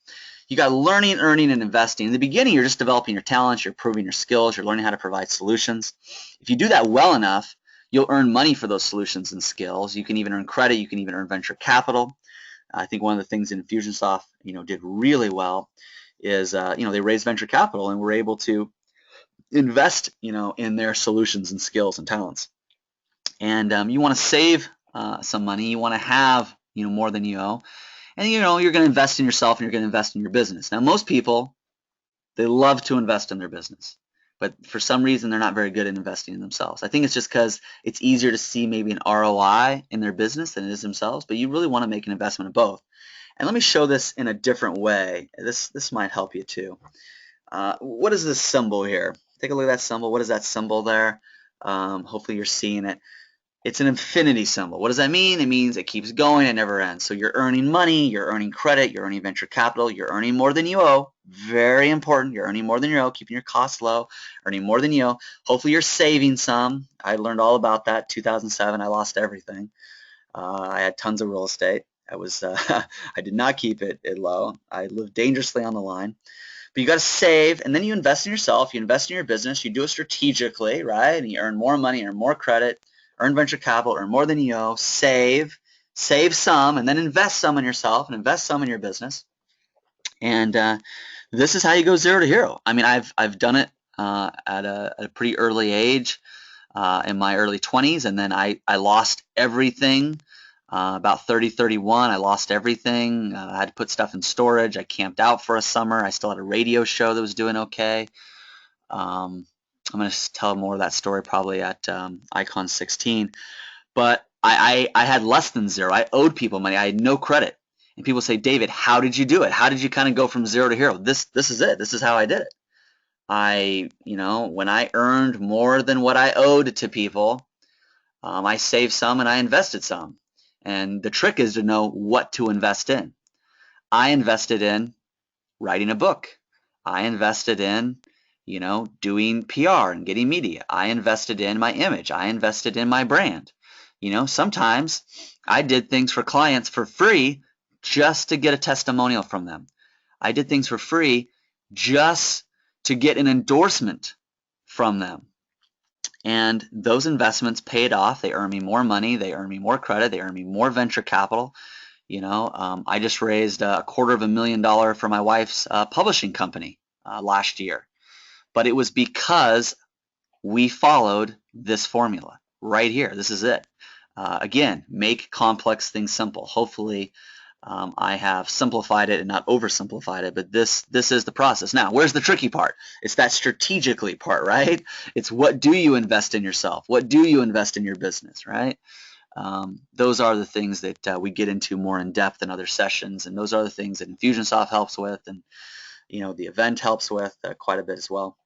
You got learning, earning, and investing. In the beginning, you're just developing your talents, you're improving your skills, you're learning how to provide solutions. If you do that well enough, you'll earn money for those solutions and skills. You can even earn credit. You can even earn venture capital. I think one of the things Infusionsoft, did really well is, they raised venture capital and were able to invest, in their solutions and skills and talents. And you want to save some money. You want to have, more than you owe. And, you're going to invest in yourself and you're going to invest in your business. Now, most people, they love to invest in their business, but for some reason, they're not very good at investing in themselves. I think it's just because it's easier to see maybe an ROI in their business than it is themselves, but you really want to make an investment in both. And let me show this in a different way. This might help you too. What is this symbol here? Take a look at that symbol. What is that symbol there? Hopefully you're seeing it. It's an infinity symbol. What does that mean? It means it keeps going, it never ends. So you're earning money, you're earning credit, you're earning venture capital, you're earning more than you owe. Very important. You're earning more than you owe, keeping your costs low, earning more than you owe. Hopefully you're saving some. I learned all about that. 2007, I lost everything. I had tons of real estate. I did not keep it low. I lived dangerously on the line. But you got to save, and then you invest in yourself. You invest in your business. You do it strategically, right? And you earn more money, earn more credit, earn venture capital, earn more than you owe, save some, and then invest some in yourself and invest some in your business. And this is how you go 0 to hero. I mean, I've done it at a pretty early age, in my early 20s, and then I lost everything. About 30, 31, I lost everything. I had to put stuff in storage. I camped out for a summer. I still had a radio show that was doing okay. I'm going to tell more of that story probably at Icon 16. But I had less than 0. I owed people money. I had no credit. And people say, David, how did you do it? How did you kind of go from 0 to hero? This is it. This is how I did it. When I earned more than what I owed to people, I saved some and I invested some. And the trick is to know what to invest in. I invested in writing a book. I invested in doing PR and getting media. I invested in my image. I invested in my brand. Sometimes I did things for clients for free just to get a testimonial from them. I did things for free just to get an endorsement from them. And those investments paid off. They earn me more money. They earn me more credit. They earn me more venture capital. I just raised $250,000 for my wife's publishing company last year. But it was because we followed this formula right here. This is it. Again, make complex things simple. Hopefully, I have simplified it and not oversimplified it, but this is the process. Now, where's the tricky part? It's that strategically part, right? It's what do you invest in yourself? What do you invest in your business, right? Those are the things that we get into more in depth in other sessions, and those are the things that Infusionsoft helps with, and the event helps with quite a bit as well.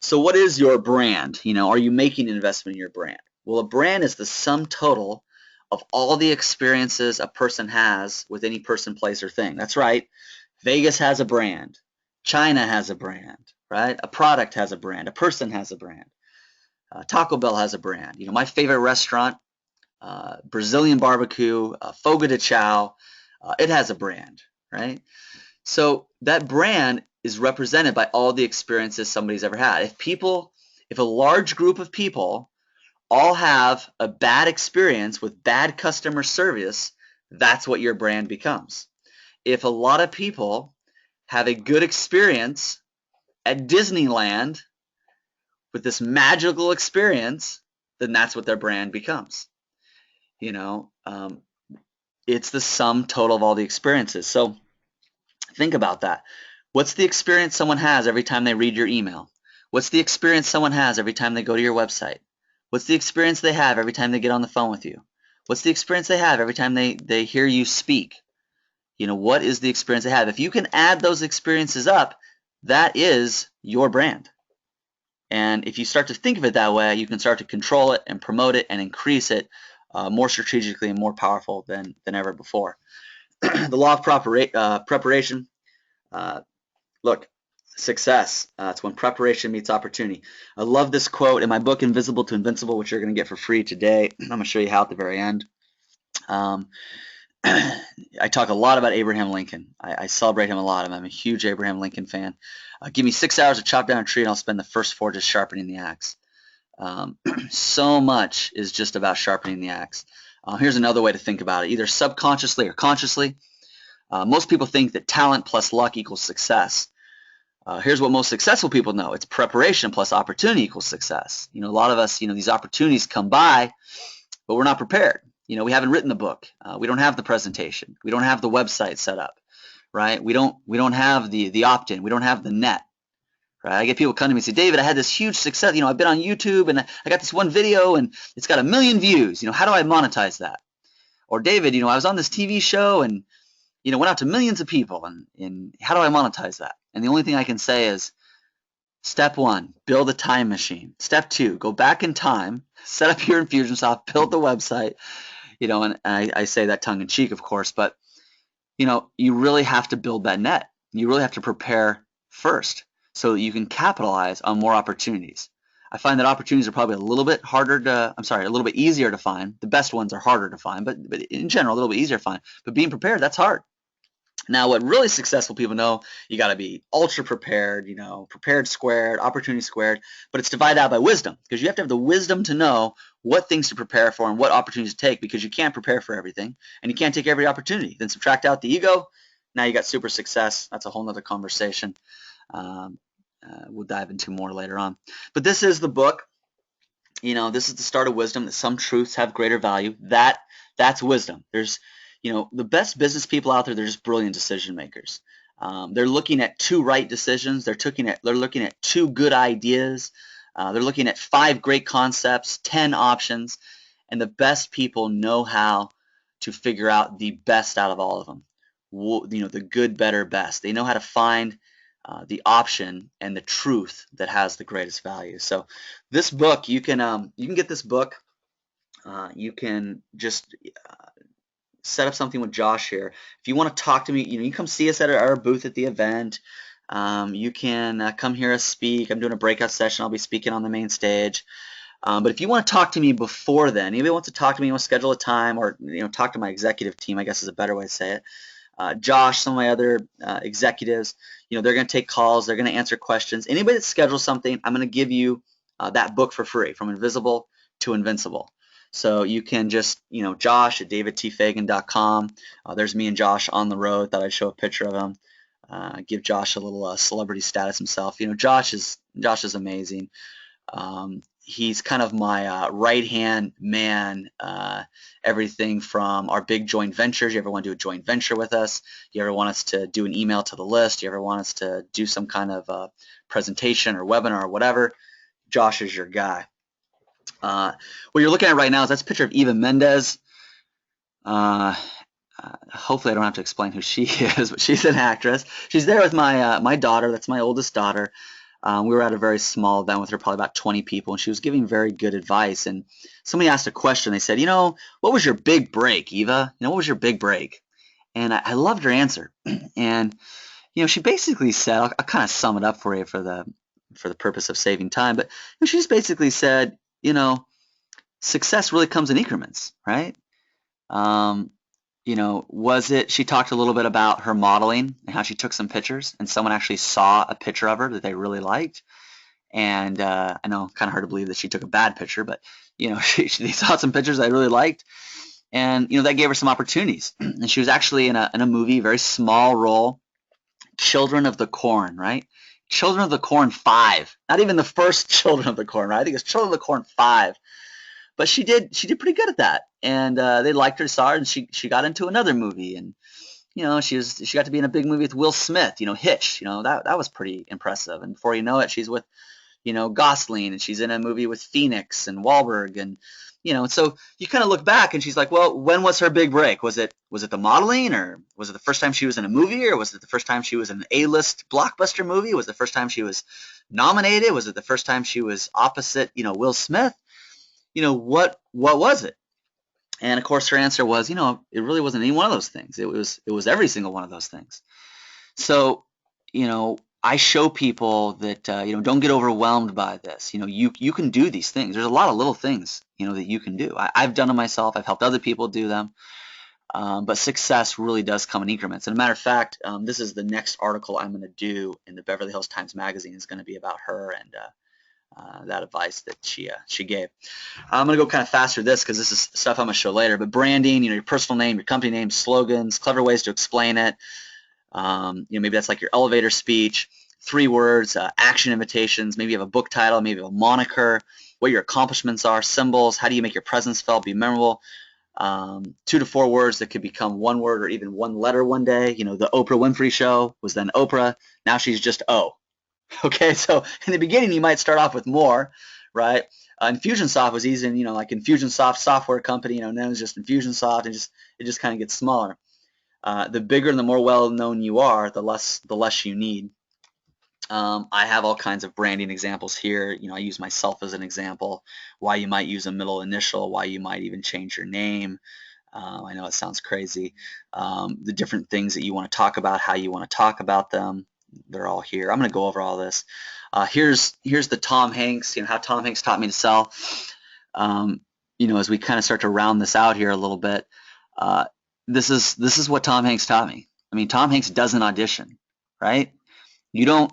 So what is your brand? Are you making an investment in your brand? Well, a brand is the sum total of all the experiences a person has with any person, place, or thing. That's right. Vegas has a brand. China has a brand, right? A product has a brand. A person has a brand. Taco Bell has a brand. My favorite restaurant, Brazilian barbecue, Fogo de Chao, it has a brand, right? So that brand is represented by all the experiences somebody's ever had. If a large group of people all have a bad experience with bad customer service, that's what your brand becomes. If a lot of people have a good experience at Disneyland with this magical experience, then that's what their brand becomes. It's the sum total of all the experiences. So think about that. What's the experience someone has every time they read your email? What's the experience someone has every time they go to your website? What's the experience they have every time they get on the phone with you? What's the experience they have every time they hear you speak? What is the experience they have? If you can add those experiences up, that is your brand. And if you start to think of it that way, you can start to control it and promote it and increase it more strategically and more powerful than ever before. The law of preparation. Look, success. It's when preparation meets opportunity. I love this quote in my book, Invisible to Invincible, which you're going to get for free today. I'm going to show you how at the very end. I talk a lot about Abraham Lincoln. I celebrate him a lot. I'm a huge Abraham Lincoln fan. Give me 6 hours to chop down a tree, and I'll spend the first 4 just sharpening the axe. So much is just about sharpening the axe. Here's another way to think about it, either subconsciously or consciously. Most people think that talent plus luck equals success. Here's what most successful people know. It's preparation plus opportunity equals success. A lot of us, these opportunities come by, but we're not prepared. We haven't written the book. We don't have the presentation. We don't have the website set up, right? We don't have the opt-in. We don't have the net, right? I get people come to me and say, David, I had this huge success. I've been on YouTube and I got this one video and it's got 1 million views. How do I monetize that? Or David, I was on this TV show and went out to millions of people and how do I monetize that? And the only thing I can say is, step 1, build a time machine. Step 2, go back in time, set up your Infusionsoft, build the website. And I say that tongue in cheek, of course, but you really have to build that net. You really have to prepare first so that you can capitalize on more opportunities. I find that opportunities are probably a little bit easier to find. The best ones are harder to find, but in general, a little bit easier to find. But being prepared, that's hard. Now, what really successful people know, you got to be ultra prepared, prepared squared, opportunity squared, but it's divided out by wisdom, because you have to have the wisdom to know what things to prepare for and what opportunities to take, because you can't prepare for everything and you can't take every opportunity. Then subtract out the ego, now you got super success. That's a whole nother conversation. We'll dive into more later on. But this is the book. This is the start of wisdom, that some truths have greater value. That's wisdom. There's the best business people out there, they're just brilliant decision makers. They're looking at 2 right decisions. They're looking at 2 good ideas. They're looking at 5 great concepts, 10 options, and the best people know how to figure out the best out of all of them. The good, better, best. They know how to find the option and the truth that has the greatest value. So this book, you can get this book. You can just set up something with Josh here. If you want to talk to me, you can come see us at our booth at the event. You can come hear us speak. I'm doing a breakout session. I'll be speaking on the main stage. But if you want to talk to me before then, anybody wants to talk to me, you want to schedule a time, or talk to my executive team, I guess is a better way to say it. Josh, some of my other executives, they're going to take calls, they're going to answer questions. Anybody that schedules something, I'm going to give you that book for free, From Invisible to Invincible. So you can just, Josh at davidtfagan.com. There's me and Josh on the road. Thought I'd show a picture of him. Give Josh a little celebrity status himself. Josh is amazing. He's kind of my right-hand man, everything from our big joint ventures. You ever want to do a joint venture with us? You ever want us to do an email to the list? You ever want us to do some kind of presentation or webinar or whatever? Josh is your guy. What you're looking at right now is that's a picture of Eva Mendes. Hopefully I don't have to explain who she is, but she's an actress. She's there with my daughter. That's my oldest daughter. We were at a very small event with her, probably about 20 people, and she was giving very good advice. And somebody asked a question. They said, what was your big break, Eva? What was your big break? And I loved her answer. And she basically said, I'll kind of sum it up for you for the purpose of saving time, but she just basically said, success really comes in increments, right? She talked a little bit about her modeling and how she took some pictures, and someone actually saw a picture of her that they really liked. And I know, kind of hard to believe that she took a bad picture, but they saw some pictures they really liked, and that gave her some opportunities. And she was actually in a movie, very small role, Children of the Corn, right? Children of the Corn 5, not even the first Children of the Corn, right? I think it's Children of the Corn 5. But she did pretty good at that, and they liked her, saw her, and she got into another movie, and she got to be in a big movie with Will Smith, Hitch, that was pretty impressive. And before you know it, she's with Gosling, and she's in a movie with Phoenix and Wahlberg, and so you kind of look back, and she's like, well, when was her big break? Was it the modeling, or was it the first time she was in a movie, or was it the first time she was in an A-list blockbuster movie? Was it the first time she was nominated? Was it the first time she was opposite Will Smith? What was it? And of course her answer was, it really wasn't any one of those things. It was every single one of those things. So, I show people that, don't get overwhelmed by this. You can do these things. There's a lot of little things, that you can do. I've done them myself. I've helped other people do them. But success really does come in increments. And a matter of fact, this is the next article I'm going to do in the Beverly Hills Times Magazine is going to be about her and that advice that she gave. I'm going to go kind of faster this because this is stuff I'm going to show later. But branding, your personal name, your company name, slogans, clever ways to explain it. Maybe that's like your elevator speech, 3 words, action invitations. Maybe you have a book title, maybe a moniker, what your accomplishments are, symbols. How do you make your presence felt, be memorable? 2 to 4 words that could become 1 word or even 1 letter one day. The Oprah Winfrey Show was then Oprah. Now she's just O. Okay, so in the beginning you might start off with more, right? Infusionsoft was easy, like Infusionsoft software company, known as just Infusionsoft, and it just kind of gets smaller. The bigger and the more well-known you are, the less you need. I have all kinds of branding examples here. I use myself as an example, why you might use a middle initial, why you might even change your name. I know it sounds crazy. The different things that you want to talk about, how you want to talk about them. They're all here. I'm going to go over all this. Here's the Tom Hanks, how Tom Hanks taught me to sell. As we kind of start to round this out here a little bit, this is what Tom Hanks taught me. I mean, Tom Hanks doesn't audition, right? You don't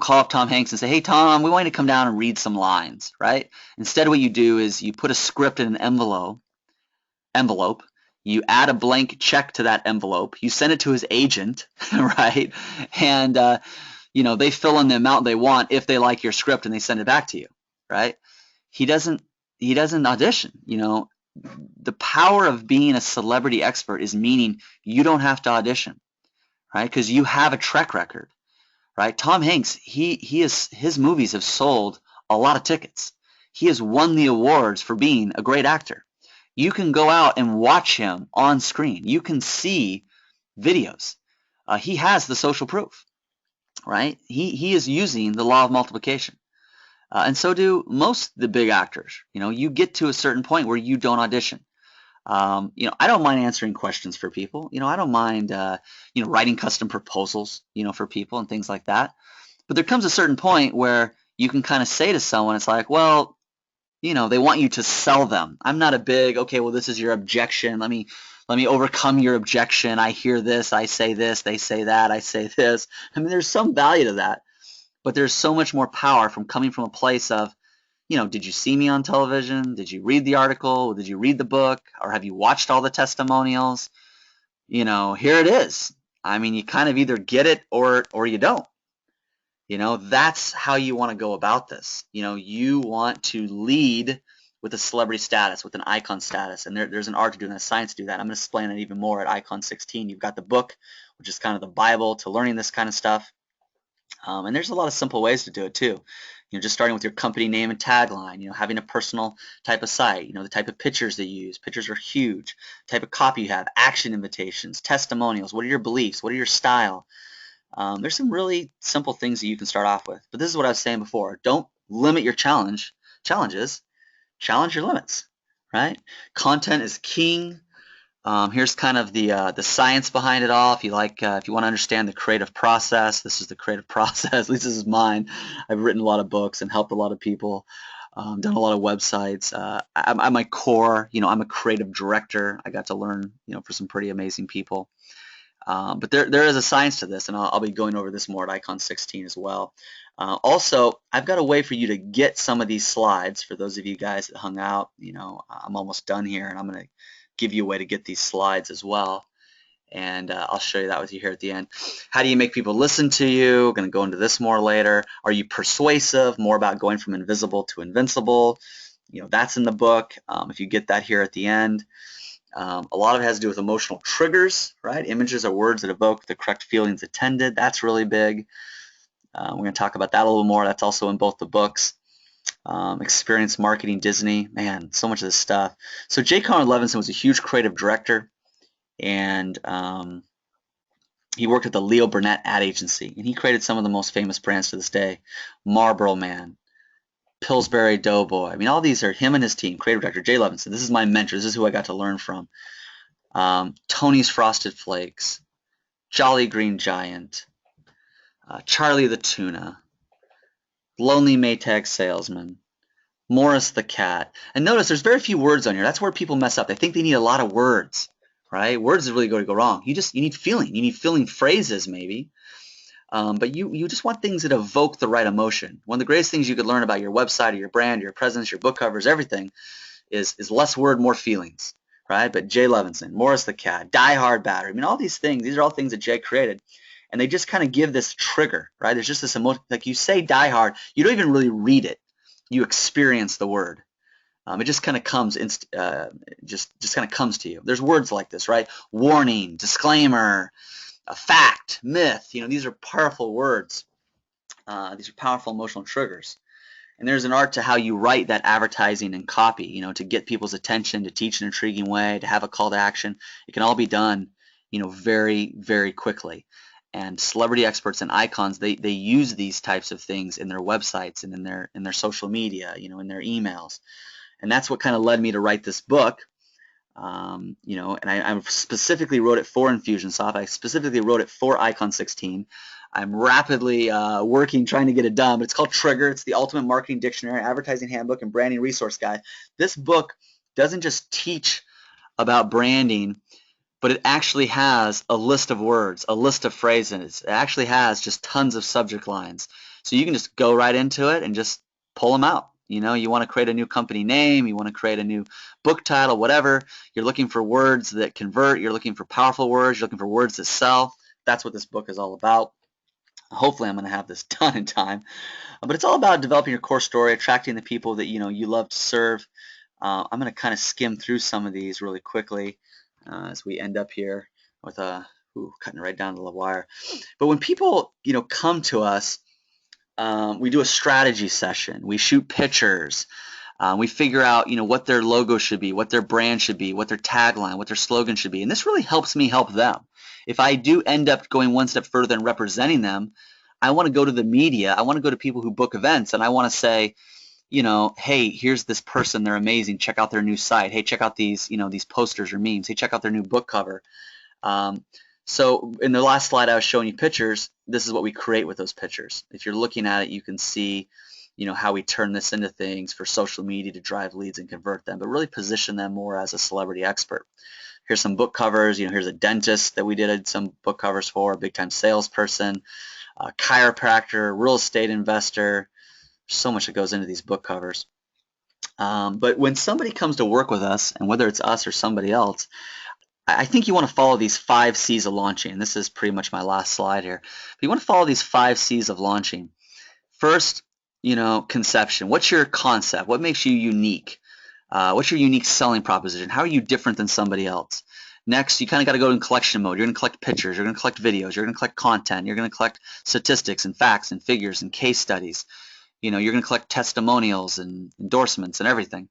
call up Tom Hanks and say, hey, Tom, we want you to come down and read some lines, right? Instead, what you do is you put a script in an envelope. You add a blank check to that envelope. You send it to his agent, right? And, they fill in the amount they want if they like your script and they send it back to you, right? He doesn't audition. The power of being a celebrity expert is meaning you don't have to audition, right? Because you have a track record, right? Tom Hanks, his movies have sold a lot of tickets. He has won the awards for being a great actor. You can go out and watch him on screen. You can see videos. He has the social proof, right? He is using the law of multiplication. And so do most of the big actors. You get to a certain point where you don't audition. I don't mind answering questions for people. I don't mind, writing custom proposals, for people and things like that. But there comes a certain point where you can kind of say to someone, it's like, well, they want you to sell them. I'm not a big, okay, well, this is your objection. Let me overcome your objection. I hear this, I say this, they say that, I say this. I mean, there's some value to that, but there's so much more power from coming from a place of, did you see me on television? Did you read the article? Did you read the book? Or have you watched all the testimonials? Here it is. I mean, you kind of either get it or you don't. That's how you want to go about this. You want to lead with a celebrity status, with an icon status, and there's an art to doing that, a science to do that. I'm going to explain it even more at Icon 16. You've got the book, which is kind of the Bible to learning this kind of stuff. And there's a lot of simple ways to do it too. Just starting with your company name and tagline, having a personal type of site, the type of pictures that you use. Pictures are huge. Type of copy you have, action invitations, testimonials. What are your beliefs? What are your style? There's some really simple things that you can start off with. But this is what I was saying before. Don't limit your challenges. Challenge your limits, right? Content is king. Here's kind of the science behind it all. If you want to understand the creative process, this is the creative process. At least this is mine. I've written a lot of books and helped a lot of people, done a lot of websites. At my core, I'm a creative director. I got to learn, for some pretty amazing people. But there is a science to this, and I'll be going over this more at Icon 16 as well. Also, I've got a way for you to get some of these slides. For those of you guys that hung out, I'm almost done here, and I'm going to give you a way to get these slides as well. And I'll show you that with you here at the end. How do you make people listen to you? I'm going to go into this more later. Are you persuasive? More about going from invisible to invincible. That's in the book. If you get that here at the end. A lot of it has to do with emotional triggers, right? Images are words that evoke the correct feelings attended. That's really big. We're going to talk about that a little more. That's also in both the books. Experience marketing, Disney, man, so much of this stuff. So J. Conrad Levinson was a huge creative director, and he worked at the Leo Burnett ad agency, and he created some of the most famous brands to this day. Marlboro Man, Pillsbury Doughboy. I mean, all these are him and his team, creative director Jay Levinson. This is my mentor. This is who I got to learn from. Tony's Frosted Flakes, Jolly Green Giant, Charlie the Tuna, Lonely Maytag Salesman, Morris the Cat. And notice there's very few words on here. That's where people mess up. They think they need a lot of words, right? Words is really going to go wrong. You need feeling. You need feeling phrases maybe. But you just want things that evoke the right emotion. One of the greatest things you could learn about your website or your brand, your presence, your book covers, everything is less word, more feelings, right? But Jay Levinson, Morris the Cat, Die Hard Battery. I mean, all these things, these are all things that Jay created. And they just kind of give this trigger, right? There's just this emotion, like you say Die Hard, you don't even really read it. You experience the word. It just kind of comes, just kind of comes to you. There's words like this, right? Warning, disclaimer, a fact, myth. These are powerful words. These are powerful emotional triggers. And there's an art to how you write that advertising and copy, to get people's attention, to teach an intriguing way, to have a call to action. It can all be done, very, very quickly. And celebrity experts and icons, they use these types of things in their websites and in their social media, in their emails. And that's what kind of led me to write this book. And I specifically wrote it for Infusionsoft. I specifically wrote it for Icon 16. I'm rapidly working, trying to get it done, but it's called Trigger. It's the Ultimate Marketing Dictionary, Advertising Handbook, and Branding Resource Guide. This book doesn't just teach about branding, but it actually has a list of words, a list of phrases. It actually has just tons of subject lines. So you can just go right into it and just pull them out. You want to create a new company name, you want to create a new book title, whatever. You're looking for words that convert, you're looking for powerful words, you're looking for words that sell. That's what this book is all about. Hopefully I'm going to have this done in time. But it's all about developing your core story, attracting the people that you love to serve. I'm going to kind of skim through some of these really quickly as we end up here with cutting it right down to the wire. But when people come to us, we do a strategy session. We shoot pictures. We figure out what their logo should be, what their brand should be, what their tagline, what their slogan should be. And this really helps me help them. If I do end up going one step further and representing them, I want to go to the media. I want to go to people who book events, and I want to say, hey, here's this person. They're amazing. Check out their new site. Hey, check out these, these posters or memes. Hey, check out their new book cover. So in the last slide I was showing you pictures. This is what we create with those pictures. If you're looking at it, you can see, how we turn this into things for social media to drive leads and convert them, but really position them more as a celebrity expert. Here's some book covers. Here's a dentist that we did some book covers for, a big-time salesperson, a chiropractor, real estate investor. So much that goes into these book covers. But when somebody comes to work with us, and whether it's us or somebody else, I think you want to follow these 5 C's of launching. This is pretty much my last slide here. But you want to follow these 5 C's of launching. First, conception. What's your concept? What makes you unique? What's your unique selling proposition? How are you different than somebody else? Next, you kind of got to go in collection mode. You're going to collect pictures. You're going to collect videos. You're going to collect content. You're going to collect statistics and facts and figures and case studies. You're going to collect testimonials and endorsements and everything.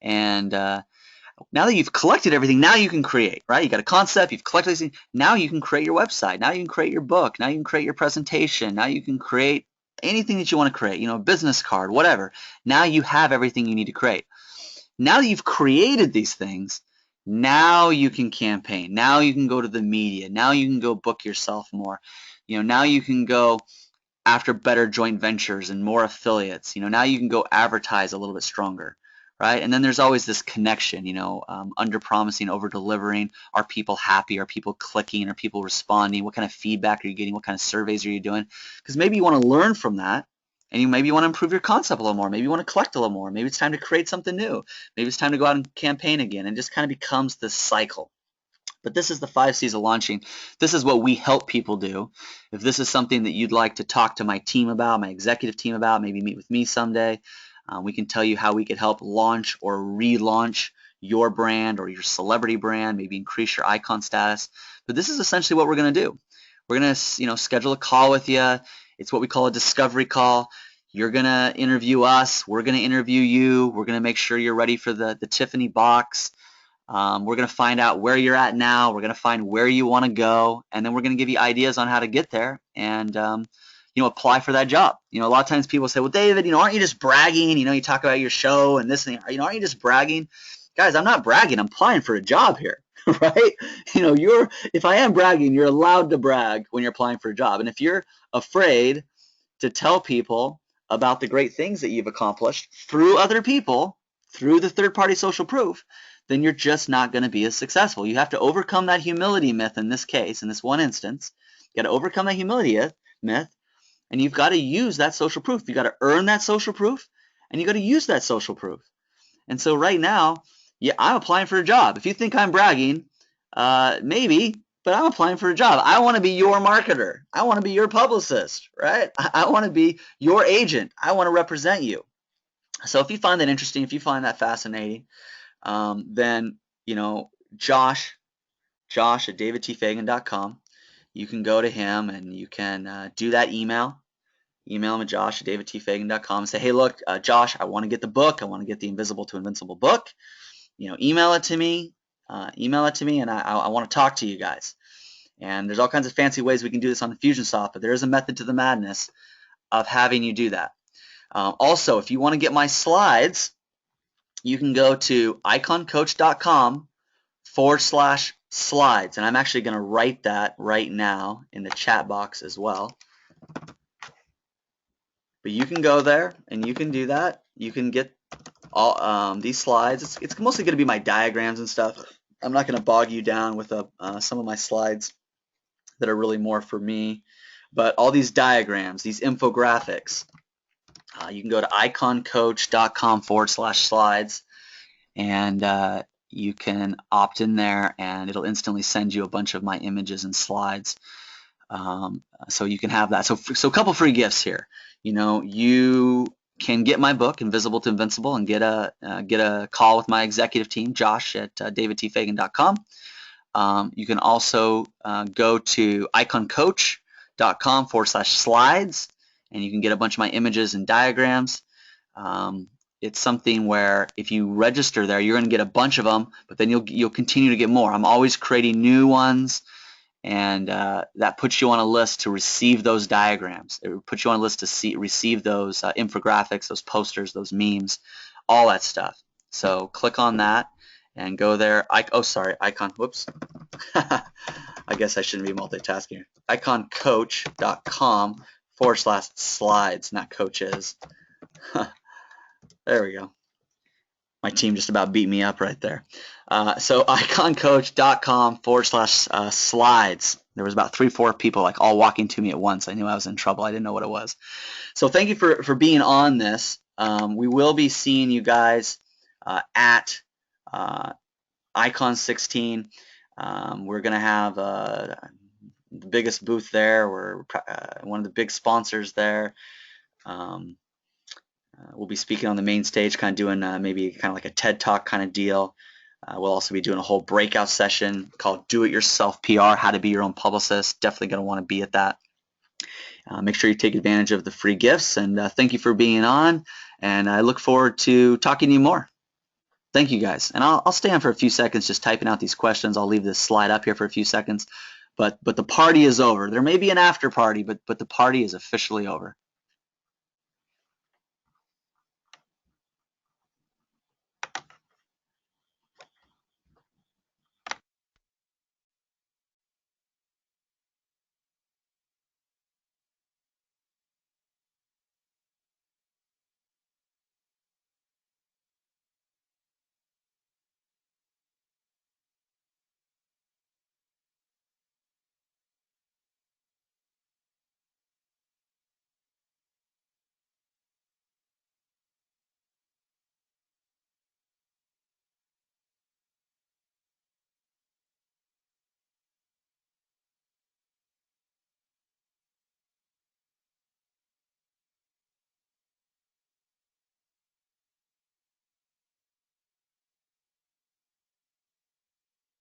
And now that you've collected everything, now you can create, right? You got a concept, you've collected these things. Now you can create your website. Now you can create your book. Now you can create your presentation. Now you can create anything that you want to create, a business card, whatever. Now you have everything you need to create. Now that you've created these things, now you can campaign. Now you can go to the media. Now you can go book yourself more. Now you can go after better joint ventures and more affiliates. Now you can go advertise a little bit stronger. Right? And then there's always this connection, under promising, over delivering. Are people happy? Are people clicking? Are people responding? What kind of feedback are you getting? What kind of surveys are you doing? Because maybe you want to learn from that, and maybe you want to improve your concept a little more. Maybe you want to collect a little more. Maybe it's time to create something new. Maybe it's time to go out and campaign again, and just kind of becomes this cycle. But this is the 5 C's of launching. This is what we help people do. If this is something that you'd like to talk to my team about, my executive team about, maybe meet with me someday, we can tell you how we could help launch or relaunch your brand or your celebrity brand, maybe increase your icon status. But this is essentially what we're going to do. We're going to, schedule a call with you. It's what we call a discovery call. You're going to interview us. We're going to interview you. We're going to make sure you're ready for the Tiffany box. We're going to find out where you're at now. We're going to find where you want to go, and then we're going to give you ideas on how to get there and apply for that job. A lot of times people say, well, David, aren't you just bragging? You talk about your show and this, and aren't you just bragging? Guys, I'm not bragging. I'm applying for a job here, right? If I am bragging, you're allowed to brag when you're applying for a job. And if you're afraid to tell people about the great things that you've accomplished through other people, through the third-party social proof, then you're just not going to be as successful. You have to overcome that humility myth in this case, in this one instance. You got to overcome that humility myth. And you've got to use that social proof. You've got to earn that social proof, and you've got to use that social proof. And so right now, yeah, I'm applying for a job. If you think I'm bragging, maybe, but I'm applying for a job. I want to be your marketer. I want to be your publicist, right? I want to be your agent. I want to represent you. So if you find that interesting, if you find that fascinating, then, Josh at davidtfagan.com. You can go to him and you can do that email him at Josh at davidtfagan.com and say, hey, look, Josh, I want to get the book. I want to get the Invisible to Invincible book. Email it to me. And I want to talk to you guys. And there's all kinds of fancy ways we can do this on Infusionsoft, but there is a method to the madness of having you do that. Also, if you want to get my slides, you can go to iconcoach.com/slides. And I'm actually going to write that right now in the chat box as well. But you can go there and you can do that. You can get all these slides. It's mostly going to be my diagrams and stuff. I'm not going to bog you down with some of my slides that are really more for me. But all these diagrams, these infographics, you can go to iconcoach.com/slides and you can opt in there and it'll instantly send you a bunch of my images and slides. So you can have that. So a couple free gifts here. You can get my book, Invisible to Invincible, and get a call with my executive team, Josh at davidtfagan.com. You can also go to iconcoach.com/slides, and you can get a bunch of my images and diagrams. It's something where if you register there, you're going to get a bunch of them, but then you'll continue to get more. I'm always creating new ones, and that puts you on a list to receive those diagrams. It puts you on a list to receive those infographics, those posters, those memes, all that stuff. So click on that and go there. Whoops. I guess I shouldn't be multitasking. iconcoach.com/slides, not coaches. There we go. My team just about beat me up right there. So iconcoach.com/slides. There was about 3-4 people like all walking to me at once. I knew I was in trouble. I didn't know what it was. So thank you for being on this. We will be seeing you guys at Icon 16. We're going to have the biggest booth there. We're one of the big sponsors there. We'll be speaking on the main stage, kind of doing maybe kind of like a TED Talk kind of deal. We'll also be doing a whole breakout session called Do It Yourself PR, how to be your own publicist. Definitely going to want to be at that. Make sure you take advantage of the free gifts, and thank you for being on, and I look forward to talking to you more. Thank you guys, and I'll stay on for a few seconds just typing out these questions. I'll leave this slide up here for a few seconds, but the party is over. There may be an after party, but the party is officially over.